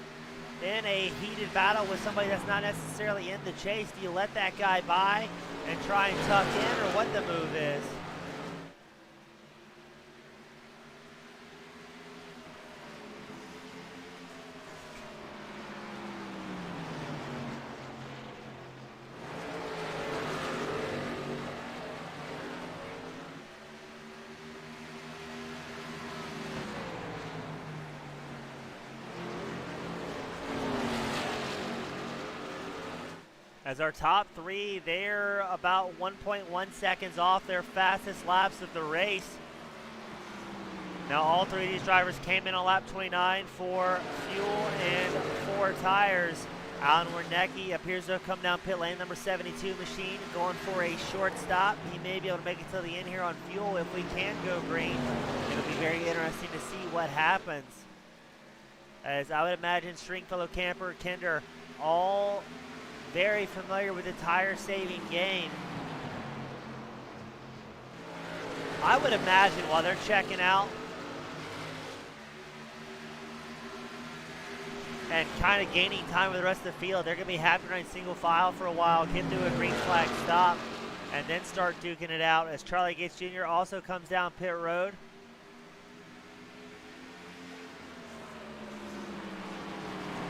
in a heated battle with somebody that's not necessarily in the chase. Do you let that guy by and try and tuck in, or what the move is? As our top 3, they're about 1.1 seconds off their fastest laps of the race. Now all 3 of these drivers came in on lap 29 for fuel and 4 tires. Alan Wernicke appears to have come down pit lane, number 72 machine, going for a short stop. He may be able to make it till the end here on fuel if we can go green. It'll be very interesting to see what happens. As I would imagine Stringfellow, Camper, Kinder, all very familiar with the tire-saving game. I would imagine while they're checking out and kind of gaining time with the rest of the field, they're going to be happy running single file for a while, get through a green flag stop, and then start duking it out as Charlie Gates Jr. also comes down pit road.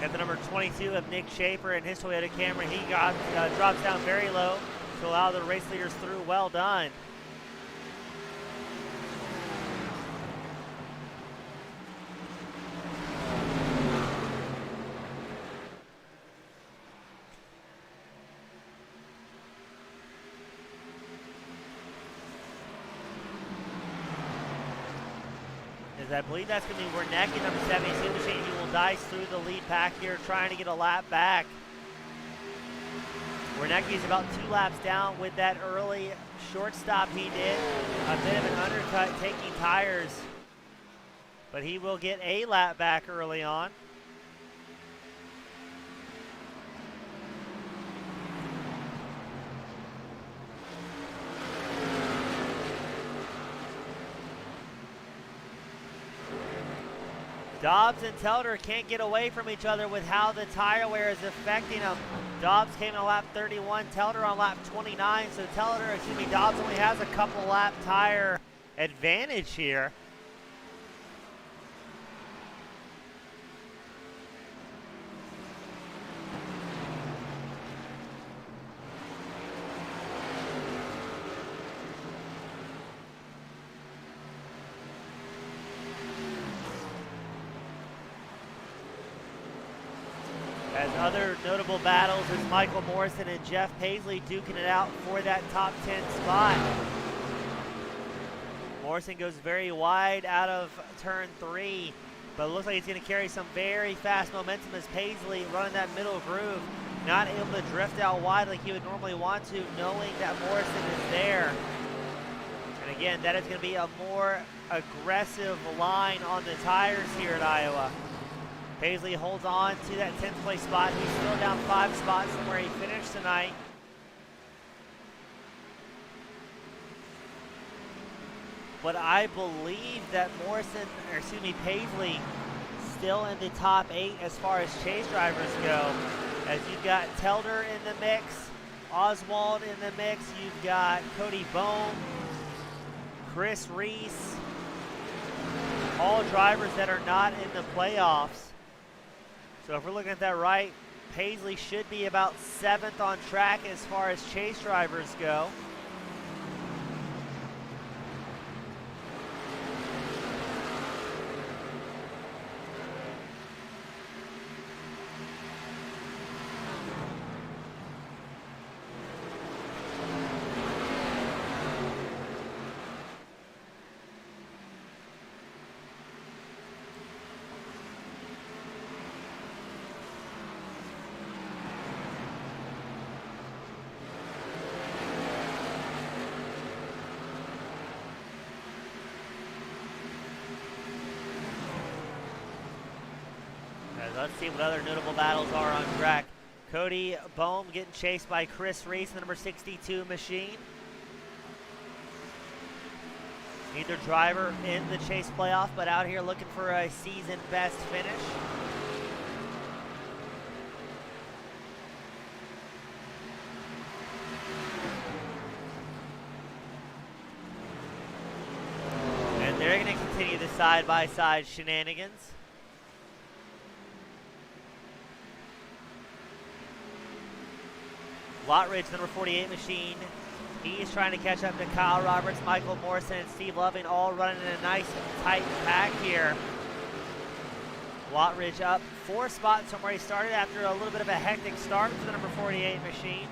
Got the number 22 of Nick Schaefer and his Toyota Camry. He drops down very low to allow the race leaders through. Well done. I believe that's going to be Wernicke, number 72 machine. He will dice through the lead pack here, trying to get a lap back. Wernicke is about 2 laps down with that early short stop he did. A bit of an undercut, taking tires. But he will get a lap back early on. Dobbs and Telder can't get away from each other with how the tire wear is affecting them. Dobbs came on lap 31, Telder on lap 29, so Dobbs only has a couple lap tire advantage here. As other notable battles is Michael Morrison and Jeff Paisley duking it out for that top 10 spot. Morrison goes very wide out of turn 3, but it looks like he's going to carry some very fast momentum as Paisley running that middle groove, not able to drift out wide like he would normally want to, knowing that Morrison is there. And again, that is going to be a more aggressive line on the tires here at Iowa. Paisley holds on to that 10th place spot. He's still down 5 spots from where he finished tonight. But I believe that Paisley still in the top 8 as far as chase drivers go. As you've got Telder in the mix, Oswald in the mix, you've got Cody Bohm, Chris Reese, all drivers that are not in the playoffs. So if we're looking at that right, Paisley should be about 7th on track as far as chase drivers go. Let's see what other notable battles are on track. Cody Bohm getting chased by Chris Reese, the number 62 machine. Neither driver in the chase playoff, but out here looking for a season best finish. And they're going to continue the side-by-side shenanigans. Lottridge, number 48 machine. He's trying to catch up to Kyle Roberts, Michael Morrison, and Steve Loving, all running in a nice tight pack here. Lottridge up 4 spots from where he started after a little bit of a hectic start for the number 48 machine.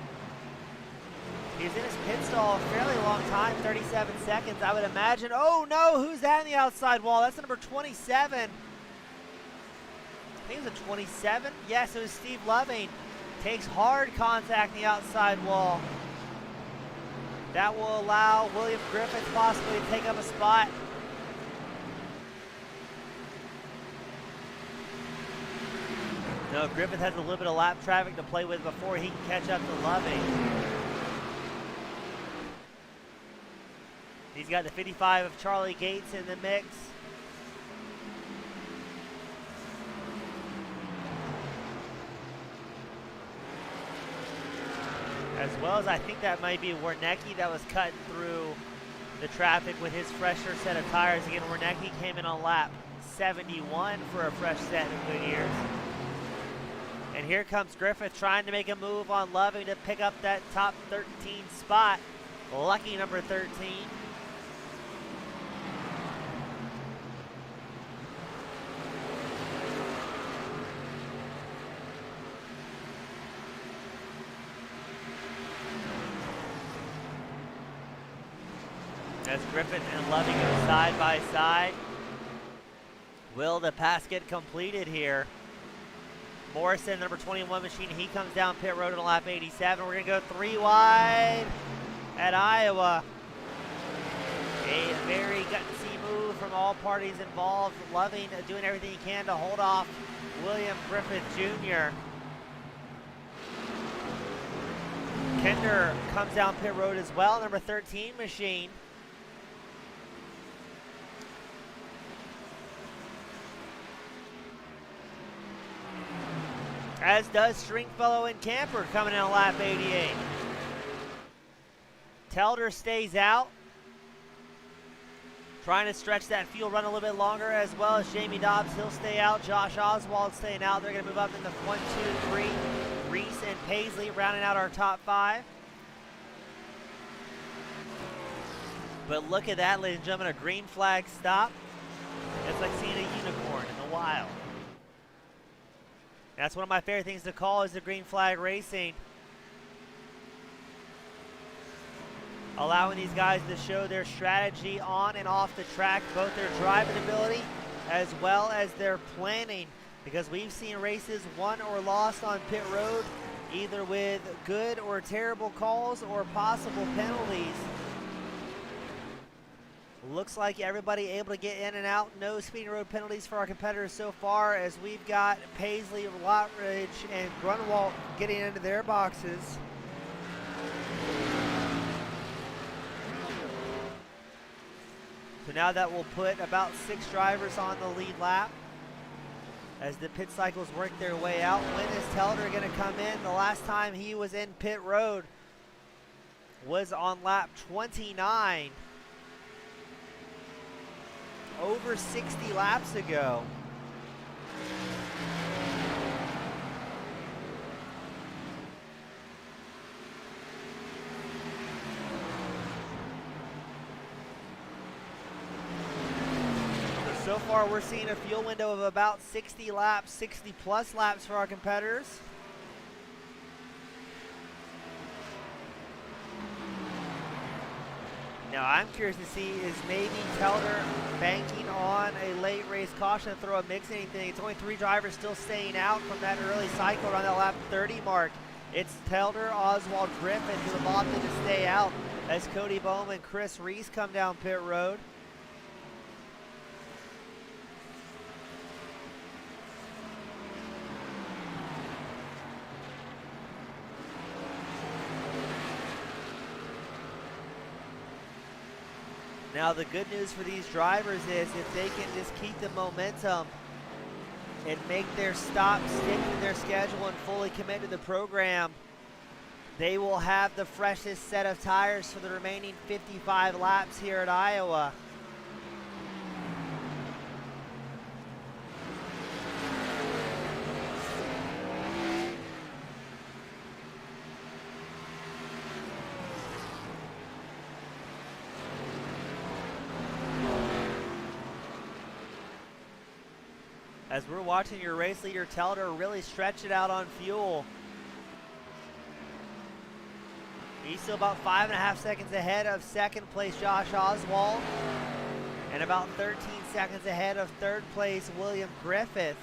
He's in his pit stall a fairly long time, 37 seconds, I would imagine. Oh no, who's that in the outside wall? That's the number 27. I think it was a 27. Yes, it was Steve Loving. Takes hard contact in the outside wall. That will allow William Griffith possibly to take up a spot. No, Griffith has a little bit of lap traffic to play with before he can catch up to Loving. He's got the 55 of Charlie Gates in the mix. As well as I think that might be Wernicke that was cutting through the traffic with his fresher set of tires. Again, Wernicke came in on lap 71 for a fresh set of Goodyears. And here comes Griffith trying to make a move on Loving to pick up that top 13 spot. Lucky number 13. As Griffith and Loving go side by side. Will the pass get completed here? Morrison, number 21 machine, he comes down pit road on lap 87. We're going to go 3 wide at Iowa. A very gutsy move from all parties involved. Loving doing everything he can to hold off William Griffith Jr. Kinder comes down pit road as well, number 13 machine. As does Stringfellow and Camper coming in on lap 88. Telder stays out. Trying to stretch that field run a little bit longer, as well as Jamie Dobbs. He'll stay out. Josh Oswald staying out. They're going to move up in the 1, 2, 3. Reese and Paisley rounding out our top 5. But look at that, ladies and gentlemen, a green flag stop. It's like seeing a unicorn in the wild. That's one of my favorite things to call is the green flag racing. Allowing these guys to show their strategy on and off the track, both their driving ability as well as their planning. Because we've seen races won or lost on pit road, either with good or terrible calls or possible penalties. Looks like everybody able to get in and out. No speeding road penalties for our competitors so far, as we've got Paisley, Lottridge, and Grunwald getting into their boxes. So now that will put about 6 drivers on the lead lap. as the pit cycles work their way out. When is Telder going to come in? The last time he was in pit road was on lap 29, over 60 laps ago. So far, we're seeing a fuel window of about 60 laps, 60 plus laps for our competitors. Now, I'm curious to see, is maybe Telder banking on a late race caution to throw a mix anything? It's only 3 drivers still staying out from that early cycle around that lap 30 mark. It's Telder, Oswald, Griffith who have opted to stay out as Cody Bowman and Chris Reese come down pit road. Now the good news for these drivers is if they can just keep the momentum and make their stops, stick to their schedule, and fully commit to the program, they will have the freshest set of tires for the remaining 55 laps here at Iowa. As we're watching your race leader Telder really stretch it out on fuel. He's still about 5.5 seconds ahead of second place Josh Oswald and about 13 seconds ahead of third place William Griffith.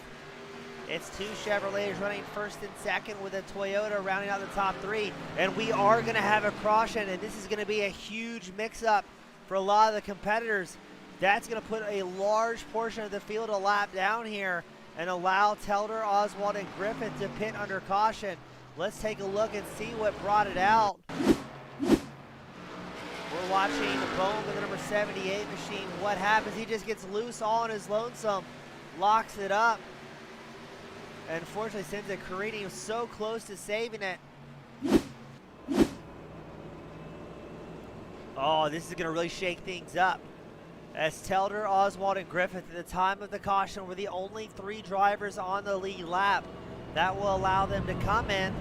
It's 2 Chevrolets running first and second with a Toyota rounding out the top 3. And we are going to have a caution, and this is going to be a huge mix-up for a lot of the competitors. That's going to put a large portion of the field a lap down here and allow Telder, Oswald, and Griffith to pit under caution. Let's take a look and see what brought it out. We're watching Bowman with the number 78 machine. What happens? He just gets loose all on his lonesome, locks it up, and unfortunately sends it careening. He was so close to saving it. Oh, this is going to really shake things up, as Telder, Oswald, and Griffith at the time of the caution were the only 3 drivers on the lead lap. That will allow them to come in,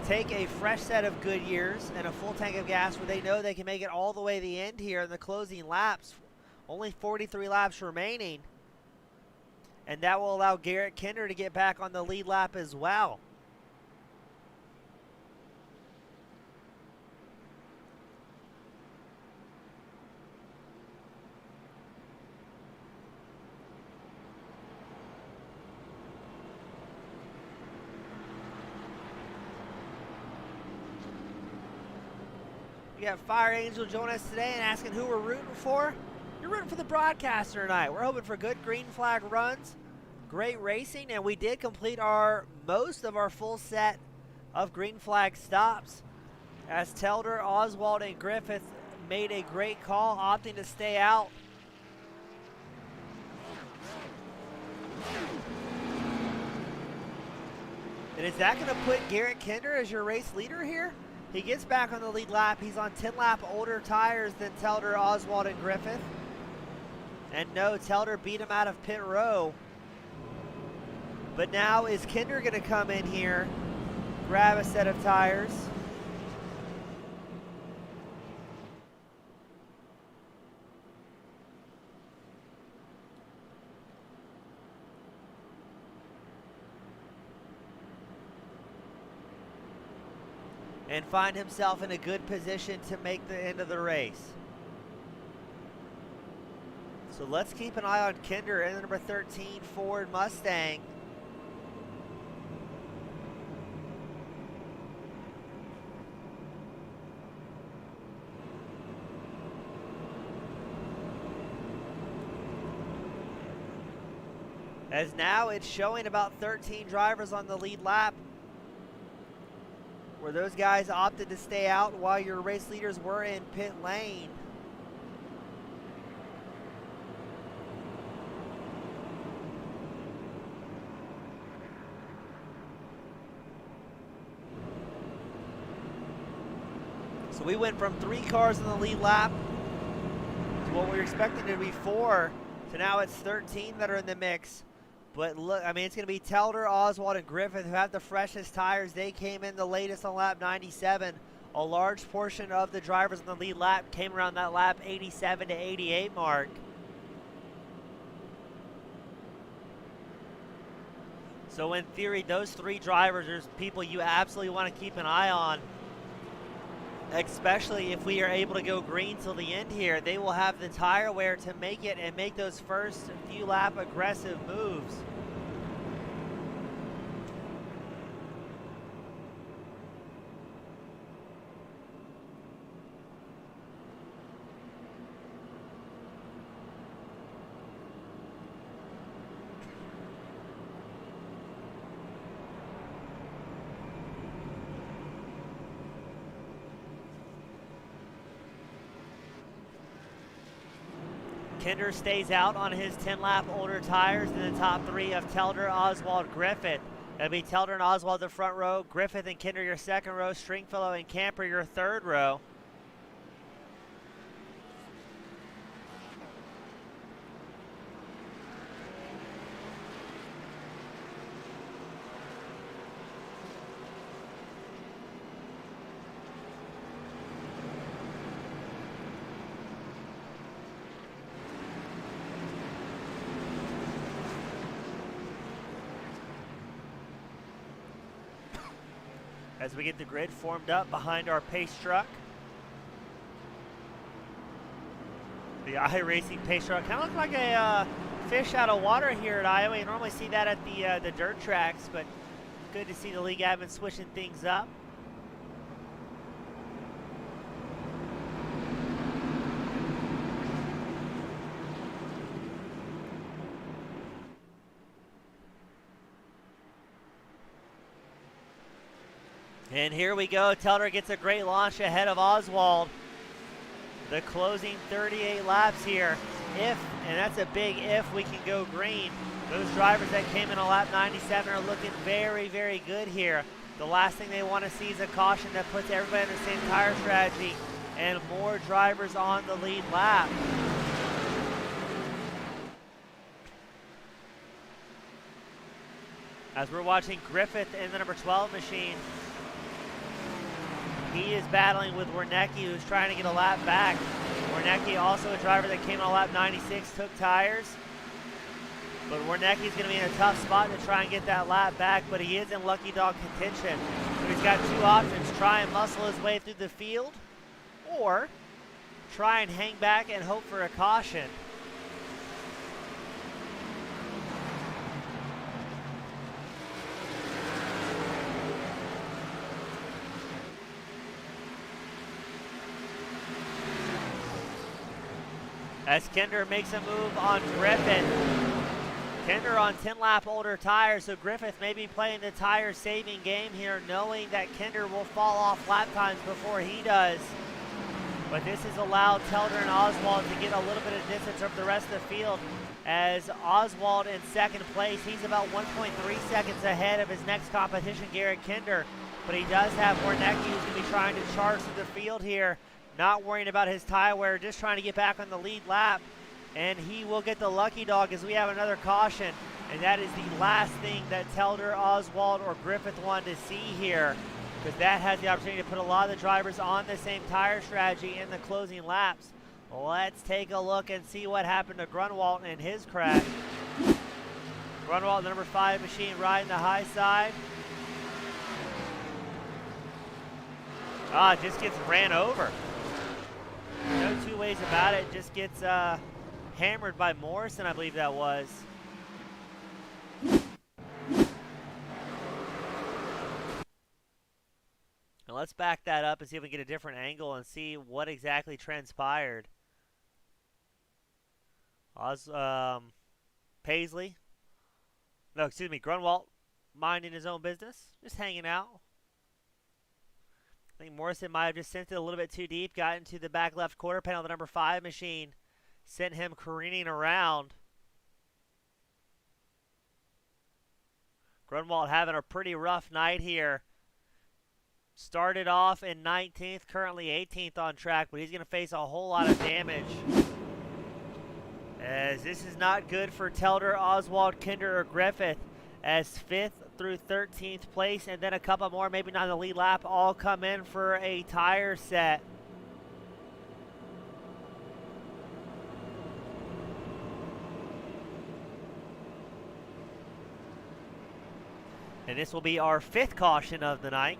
take a fresh set of Goodyears and a full tank of gas where they know they can make it all the way to the end here in the closing laps. Only 43 laps remaining. And that will allow Garrett Kinder to get back on the lead lap as well. We got Fire Angel joining us today and asking who we're rooting for. You're rooting for the broadcaster tonight. We're hoping for good green flag runs, great racing, and we did complete most of our full set of green flag stops, as Telder, Oswald, and Griffith made a great call, opting to stay out. And is that going to put Garrett Kinder as your race leader here? He gets back on the lead lap. He's on 10 lap older tires than Telder, Oswald, and Griffith. And no, Telder beat him out of pit row. But now is Kinder going to come in here, grab a set of tires? And find himself in a good position to make the end of the race. So let's keep an eye on Kinder in the number 13 Ford Mustang. As now it's showing about 13 drivers on the lead lap, where those guys opted to stay out while your race leaders were in pit lane. So we went from 3 cars in the lead lap to what we were expecting to be 4, to now it's 13 that are in the mix. But look, I mean, it's going to be Telder, Oswald, and Griffith who have the freshest tires. They came in the latest on lap 97. A large portion of the drivers in the lead lap came around that lap 87 to 88 mark. So in theory, those 3 drivers are people you absolutely want to keep an eye on, especially if we are able to go green till the end here. They will have the tire wear to make it and make those first few lap aggressive moves. Kinder stays out on his 10-lap older tires in the top 3 of Telder, Oswald, Griffith. It'll be Telder and Oswald the front row, Griffith and Kinder your second row, Stringfellow and Camper your third row. As we get the grid formed up behind our pace truck. The iRacing pace truck kind of looks like a fish out of water here at Iowa. You normally see that at the dirt tracks, but good to see the league admin switching things up. And here we go. Telder gets a great launch ahead of Oswald. The closing 38 laps here. If, and that's a big if, we can go green. Those drivers that came in on lap 97 are looking very, very good here. The last thing they want to see is a caution that puts everybody in the same tire strategy and more drivers on the lead lap. As we're watching Griffith in the number 12 machine, he is battling with Wernicke, who's trying to get a lap back. Wernicke, also a driver that came on lap 96, took tires. But Wernicke's going to be in a tough spot to try and get that lap back, but he is in lucky dog contention. So he's got 2 options: try and muscle his way through the field, or try and hang back and hope for a caution. As Kinder makes a move on Griffith. Kinder on 10-lap older tires, so Griffith may be playing the tire-saving game here, knowing that Kinder will fall off lap times before he does. But this has allowed Telder and Oswald to get a little bit of distance from the rest of the field. As Oswald in second place, he's about 1.3 seconds ahead of his next competition, Garrett Kinder. But he does have Wernicke, who's going to be trying to charge through the field here. Not worrying about his tire wear, just trying to get back on the lead lap. And he will get the lucky dog as we have another caution. And that is the last thing that Telder, Oswald, or Griffith wanted to see here, because that has the opportunity to put a lot of the drivers on the same tire strategy in the closing laps. Let's take a look and see what happened to Grunwald in his crash. Grunwald, the number 5 machine, riding the high side. Just gets ran over. No two ways about it. Just gets hammered by Morrison, I believe that was. And let's back that up and see if we can get a different angle and see what exactly transpired. Paisley. No, excuse me, Grunwald minding his own business, just hanging out. I think Morrison might have just sent it a little bit too deep, got into the back left quarter panel of the number 5 machine, sent him careening around. Grunwald having a pretty rough night here. Started off in 19th, currently 18th on track, but he's going to face a whole lot of damage. As this is not good for Telder, Oswald, Kinder, or Griffith, as 5th through 13th place, and then a couple more, maybe not in the lead lap, all come in for a tire set. And this will be our 5th caution of the night.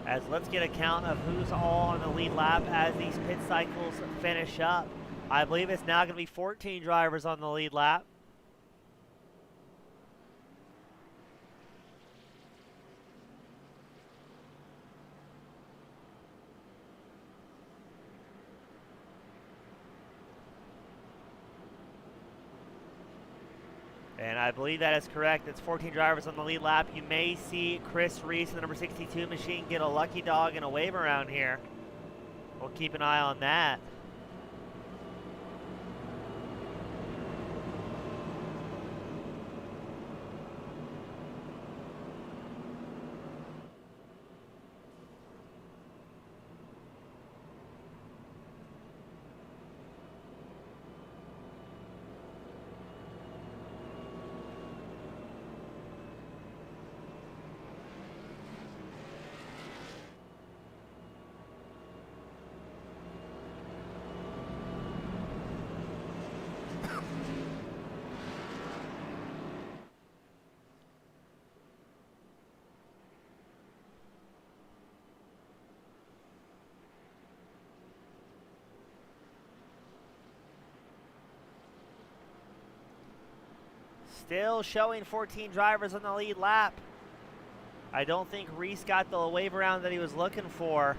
As let's get a count of who's all on the lead lap as these pit cycles finish up. I believe it's now going to be 14 drivers on the lead lap. And I believe that is correct. It's 14 drivers on the lead lap. You may see Chris Reese in the number 62 machine get a lucky dog and a wave around here. We'll keep an eye on that. Still showing 14 drivers on the lead lap. I don't think Reese got the wave around that he was looking for.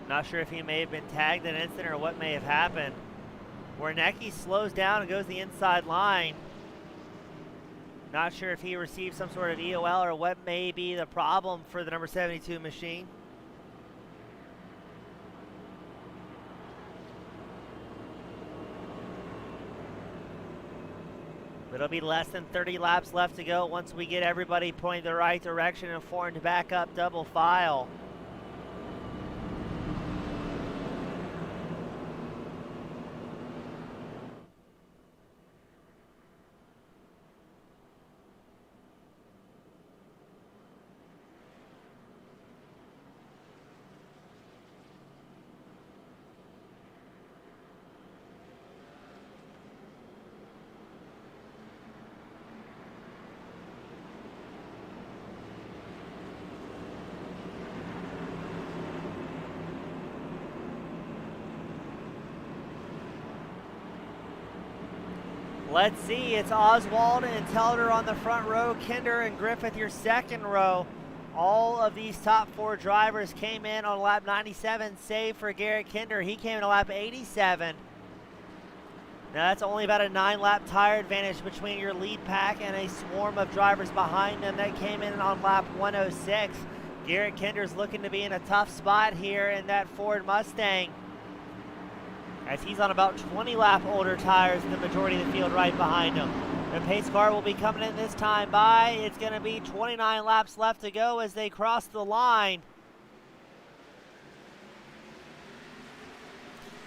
Not sure if he may have been tagged in an incident or what may have happened. Warnecki slows down and goes the inside line. Not sure if he received some sort of EOL or what may be the problem for the number 72 machine. It'll be less than 30 laps left to go once we get everybody pointing the right direction and formed back up double file. Let's see, it's Oswald and Telder on the front row, Kinder and Griffith your second row. All of these top 4 drivers came in on lap 97, save for Garrett Kinder. He came in on lap 87. Now that's only about a 9-lap tire advantage between your lead pack and a swarm of drivers behind them that came in on lap 106. Garrett Kinder's looking to be in a tough spot here in that Ford Mustang, as he's on about 20 lap older tires than the majority of the field right behind him. The pace car will be coming in this time by. It's going to be 29 laps left to go as they cross the line.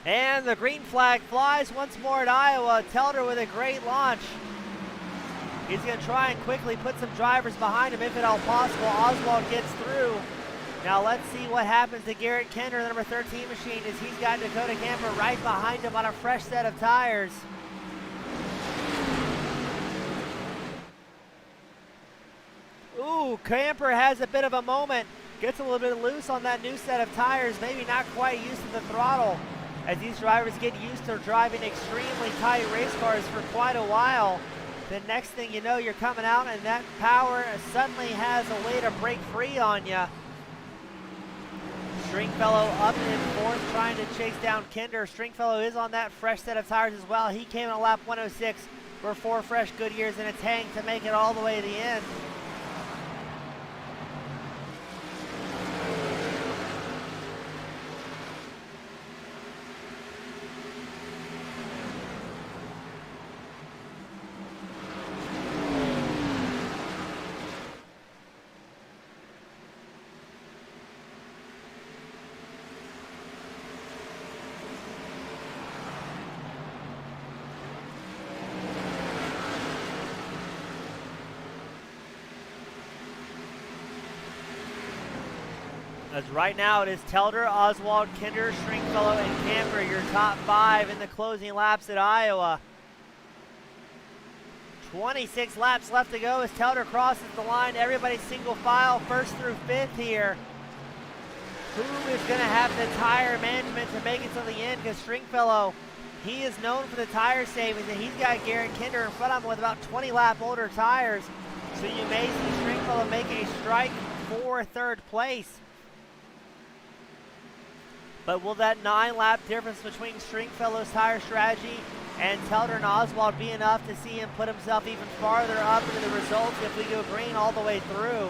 And the green flag flies once more at Iowa. Telder with a great launch. He's going to try and quickly put some drivers behind him if at all possible. Oswald gets through. Now let's see what happens to Garrett Kinder, the number 13 machine, as he's got Dakota Camper right behind him on a fresh set of tires. Ooh, Camper has a bit of a moment. Gets a little bit loose on that new set of tires, maybe not quite used to the throttle, as these drivers get used to driving extremely tight race cars for quite a while. The next thing you know, you're coming out and that power suddenly has a way to break free on you. Stringfellow up in 4th, trying to chase down Kinder. Stringfellow is on that fresh set of tires as well. He came on lap 106 for 4 fresh Goodyears in a tank to make it all the way to the end. As right now it is Telder, Oswald, Kinder, Stringfellow, and Camper, your top 5 in the closing laps at Iowa. 26 laps left to go as Telder crosses the line. Everybody single file, 1st through 5th here. Who is going to have the tire management to make it to the end? Because Stringfellow, he is known for the tire savings, and he's got Garrett Kinder in front of him with about 20 lap older tires. So you may see Stringfellow make a strike for 3rd place. But will that 9 lap difference between Stringfellow's tire strategy and Telder and Oswald be enough to see him put himself even farther up into the results if we go green all the way through?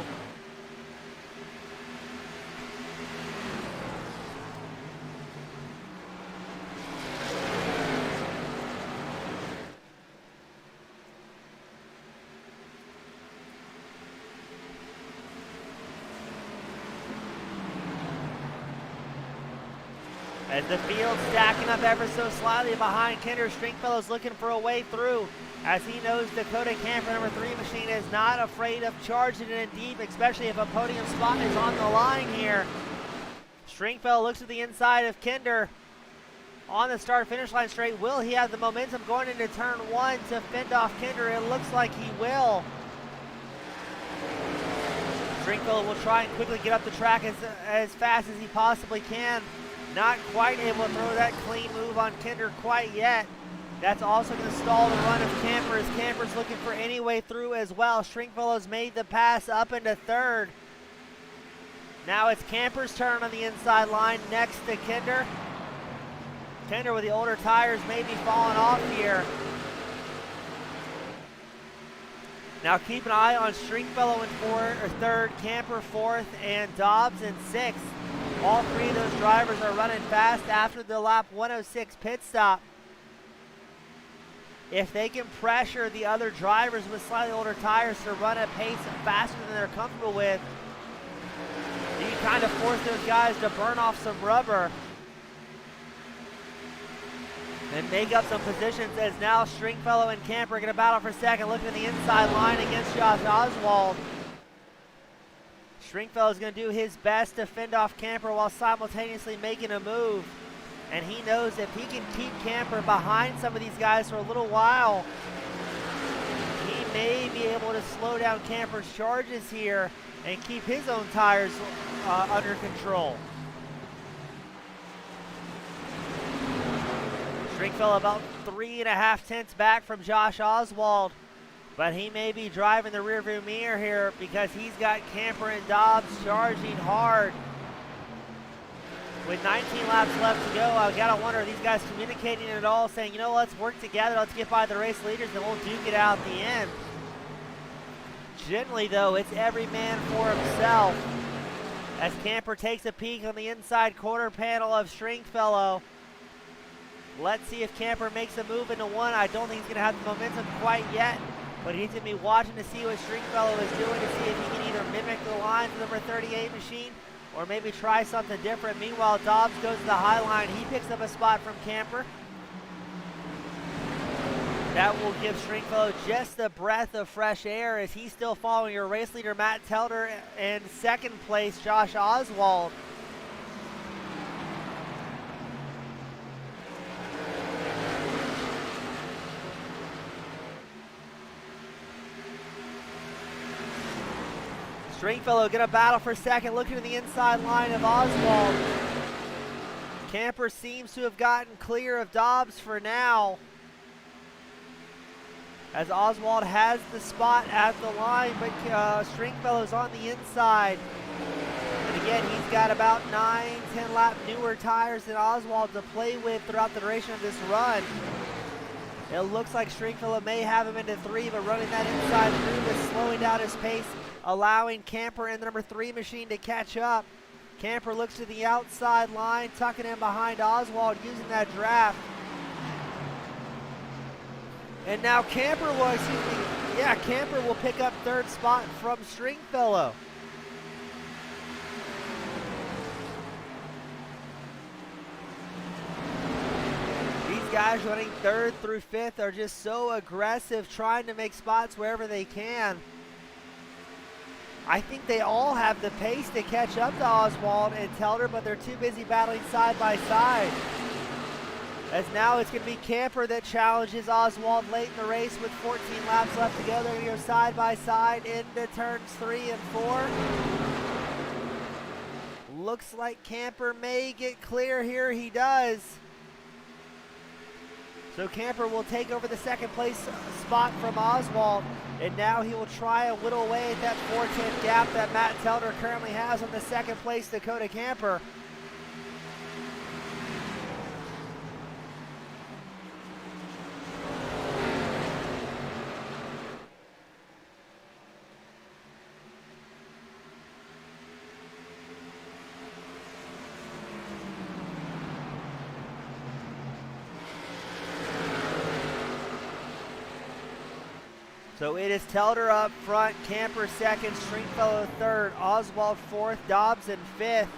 As the field stacking up ever so slightly behind Kinder, Stringfellow's looking for a way through, as he knows Dakota Camper number 3 machine is not afraid of charging it in deep, especially if a podium spot is on the line here. Stringfellow looks to the inside of Kinder on the start-finish line straight. Will he have the momentum going into turn 1 to fend off Kinder? It looks like he will. Stringfellow will try and quickly get up the track as fast as he possibly can. Not quite able to throw that clean move on Kinder quite yet. That's also going to stall the run of Camper, as Camper's looking for any way through as well. Stringfellow's made the pass up into 3rd. Now it's Camper's turn on the inside line next to Kinder. Kinder with the older tires may be falling off here. Now keep an eye on Stringfellow in 3rd, Camper 4th, and Dobbs in 6th. All 3 of those drivers are running fast after the lap 106 pit stop. If they can pressure the other drivers with slightly older tires to run at pace faster than they're comfortable with, you can kind of force those guys to burn off some rubber and make up some positions, as now Stringfellow and Camper are going to battle for 2nd. Look at the inside line against Josh Oswald. Stringfellow is going to do his best to fend off Camper while simultaneously making a move. And he knows if he can keep Camper behind some of these guys for a little while, he may be able to slow down Camper's charges here and keep his own tires under control. Stringfellow about 3.5 tenths back from Josh Oswald. But he may be driving the rearview mirror here because he's got Camper and Dobbs charging hard. With 19 laps left to go, I gotta wonder, are these guys communicating at all, saying, you know, let's work together, let's get by the race leaders, and we'll duke it out at the end. Generally, though, it's every man for himself. As Camper takes a peek on the inside quarter panel of Stringfellow. Let's see if Camper makes a move into 1. I don't think he's gonna have the momentum quite yet. But he's going to be watching to see what Stringfellow is doing, to see if he can either mimic the line for the number 38 machine or maybe try something different. Meanwhile, Dobbs goes to the high line. He picks up a spot from Camper. That will give Stringfellow just a breath of fresh air, as he's still following your race leader, Matt Telder, and 2nd place, Josh Oswald. Stringfellow going to battle for 2nd, looking to the inside line of Oswald. Camper seems to have gotten clear of Dobbs for now, as Oswald has the spot at the line, but Stringfellow's on the inside. And again, he's got about 9-10 lap newer tires than Oswald to play with throughout the duration of this run. It looks like Stringfellow may have him into 3, but running that inside through is slowing down his pace, allowing Camper and the number 3 machine to catch up. Camper looks to the outside line, tucking in behind Oswald, using that draft. And now Camper will pick up 3rd spot from Stringfellow. These guys running 3rd through 5th are just so aggressive, trying to make spots wherever they can. I think they all have the pace to catch up to Oswald and Telder, but they're too busy battling side by side. As now it's going to be Camper that challenges Oswald late in the race with 14 laps left to go. They're going to go side by side into turns 3 and 4. Looks like Camper may get clear here. He does. So Camper will take over the second place spot from Oswald. And now he will try and whittle away at that 4/10 gap that Matt Telder currently has on the second place Dakota Camper. So it is Telder up front, Camper second, Stringfellow third, Oswald fourth, Dobbs in fifth.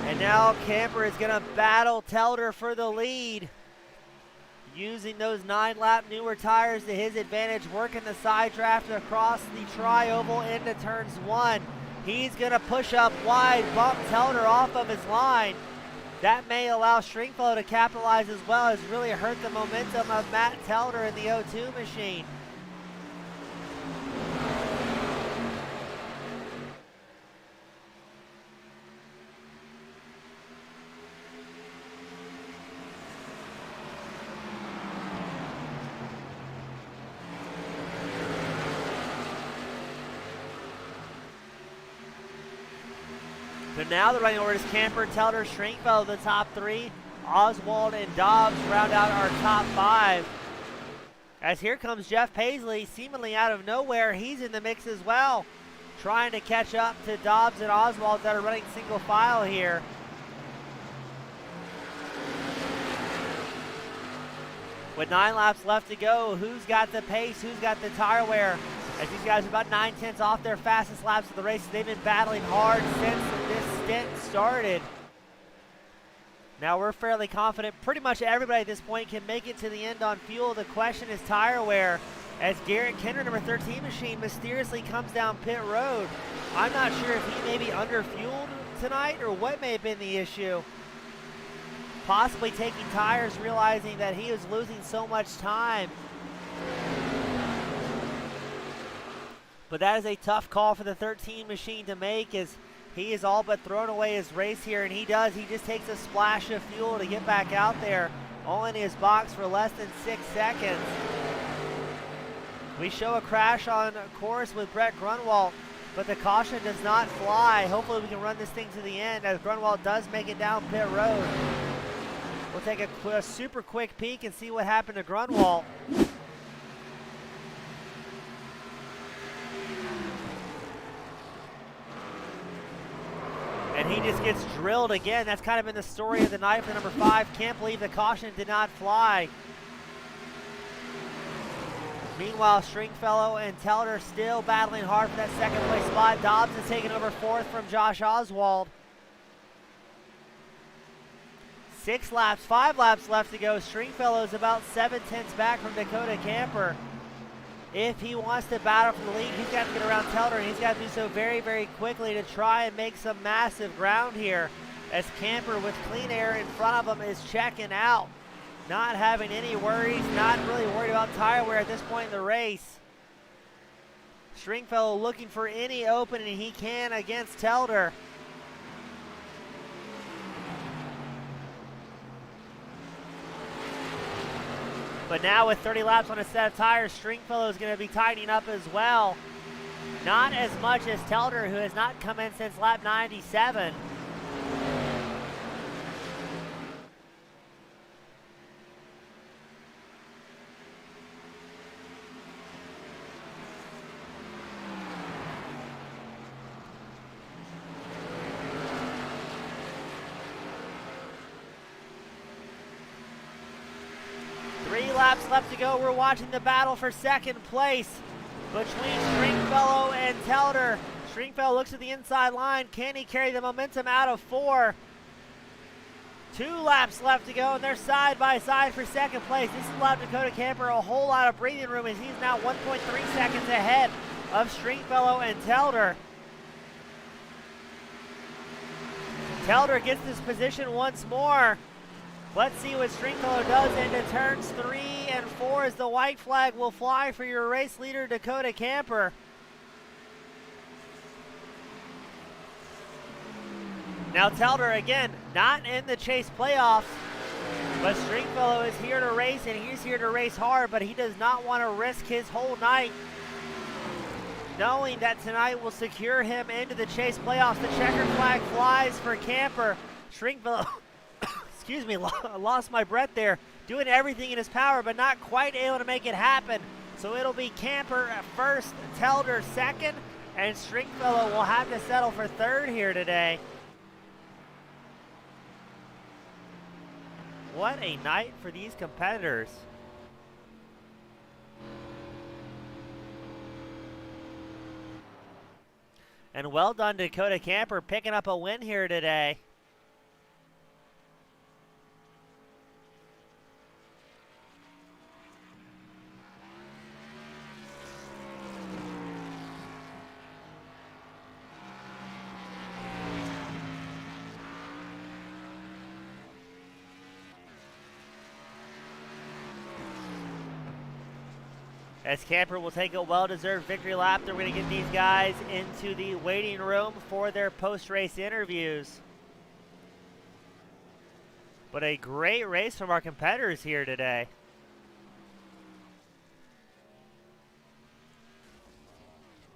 And now Camper is going to battle Telder for the lead. Using those 9-lap newer tires to his advantage, working the side draft across the tri-oval into turns 1. He's going to push up wide, bump Telder off of his line. That may allow Stringfellow to capitalize as well as really hurt the momentum of Matt Telder in the O2 machine. So now the running order is Camper, Telder, Stringfellow, the top 3. Oswald and Dobbs round out our top 5. As here comes Jeff Paisley, seemingly out of nowhere. He's in the mix as well, trying to catch up to Dobbs and Oswald that are running single file here. With 9 laps left to go, who's got the pace, who's got the tire wear? As these guys are about 9/10 off their fastest laps of the race. They've been battling hard since this stint started. Now we're fairly confident pretty much everybody at this point can make it to the end on fuel. The question is tire wear, as Garrett Kenner, number 13 machine, mysteriously comes down pit road. I'm not sure if he may be under-fueled tonight or what may have been the issue. Possibly taking tires, realizing that he is losing so much time. But that is a tough call for the 13 machine to make, as he is all but thrown away his race here, and he does. He just takes a splash of fuel to get back out there, all in his box for less than 6 seconds. We show a crash on course with Brett Grunwald, but the caution does not fly. Hopefully we can run this thing to the end, as Grunwald does make it down pit road. We'll take a super quick peek and see what happened to Grunwald. And he just gets drilled again. That's kind of been the story of the night for number 5. Can't believe the caution did not fly. Meanwhile, Stringfellow and Telder still battling hard for that second place spot. Dobbs is taking over 4th from Josh Oswald. 6 laps, 5 laps left to go. Stringfellow is about 7/10 back from Dakota Camper. If he wants to battle for the lead, he's got to get around Telder, and he's got to do so very, very quickly to try and make some massive ground here, as Camper with clean air in front of him is checking out. Not having any worries, not really worried about tire wear at this point in the race. Stringfellow looking for any opening he can against Telder. But now with 30 laps on a set of tires, Stringfellow is going to be tightening up as well. Not as much as Telder, who has not come in since lap 97. Laps left to go. We're watching the battle for second place between Stringfellow and Telder. Stringfellow looks at the inside line. Can he carry the momentum out of 4? 2 laps left to go, and they're side by side for second place. This has allowed Dakota Camper a whole lot of breathing room, as he's now 1.3 seconds ahead of Stringfellow and Telder. Telder gets this position once more. Let's see what Stringfellow does into turns 3 and 4 as the white flag will fly for your race leader, Dakota Camper. Now Telder, again, not in the chase playoffs, but Stringfellow is here to race, and he's here to race hard, but he does not want to risk his whole night, knowing that tonight will secure him into the chase playoffs. The checkered flag flies for Camper. Stringfellow, excuse me, lost my breath there, doing everything in his power, but not quite able to make it happen. So it'll be Camper at first, Telder second, and Stringfellow will have to settle for third here today. What a night for these competitors. And well done, Dakota Camper, picking up a win here today. As Camper will take a well-deserved victory lap, they're going to get these guys into the waiting room for their post-race interviews. But a great race from our competitors here today.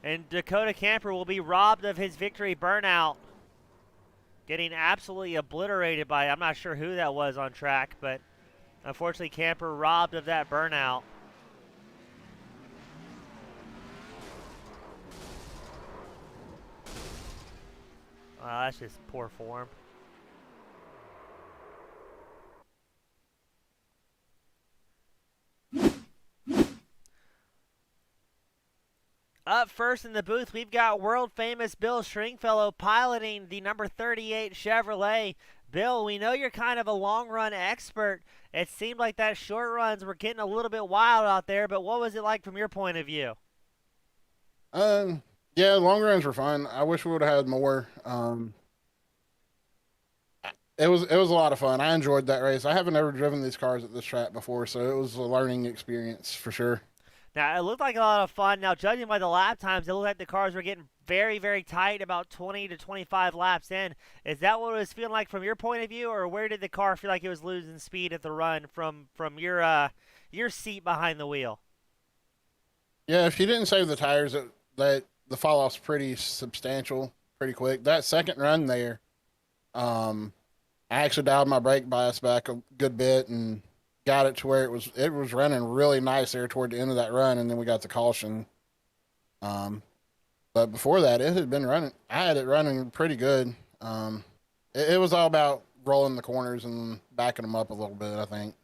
And Dakota Camper will be robbed of his victory burnout. Getting absolutely obliterated by, I'm not sure who that was on track, but unfortunately Camper robbed of that burnout. That's just poor form. Up first in the booth, we've got world-famous Bill Stringfellow piloting the number 38 Chevrolet. Bill, we know you're kind of a long-run expert. It seemed like that short runs were getting a little bit wild out there, but what was it like from your point of view? Yeah, long runs were fun. I wish we would have had more. It was a lot of fun. I enjoyed that race. I haven't ever driven these cars at this track before, so it was a learning experience for sure. Now, it looked like a lot of fun. Now, judging by the lap times, it looked like the cars were getting very, very tight, about 20 to 25 laps in. Is that what it was feeling like from your point of view, or where did the car feel like it was losing speed at the run from your seat behind the wheel? Yeah, if you didn't save the tires, that the fall off's pretty substantial, pretty quick. That second run there, I actually dialed my brake bias back a good bit and got it to where it was running really nice there toward the end of that run, and then we got the caution. But before that, it had been running. I had it running pretty good. It was all about rolling the corners and backing them up a little bit, I think.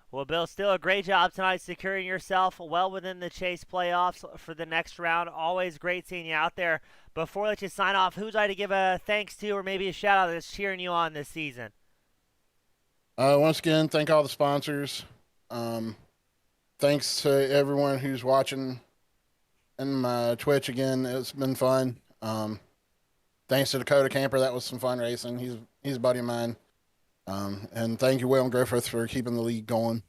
Well, Bill, still a great job tonight securing yourself well within the chase playoffs for the next round. Always great seeing you out there. Before I let you sign off, who'd like to give a thanks to or maybe a shout-out that's cheering you on this season? Once again, thank all the sponsors. Thanks to everyone who's watching in my Twitch again. It's been fun. Thanks to Dakota Camper. That was some fun racing. He's a buddy of mine. And thank you, William Griffith, for keeping the league going.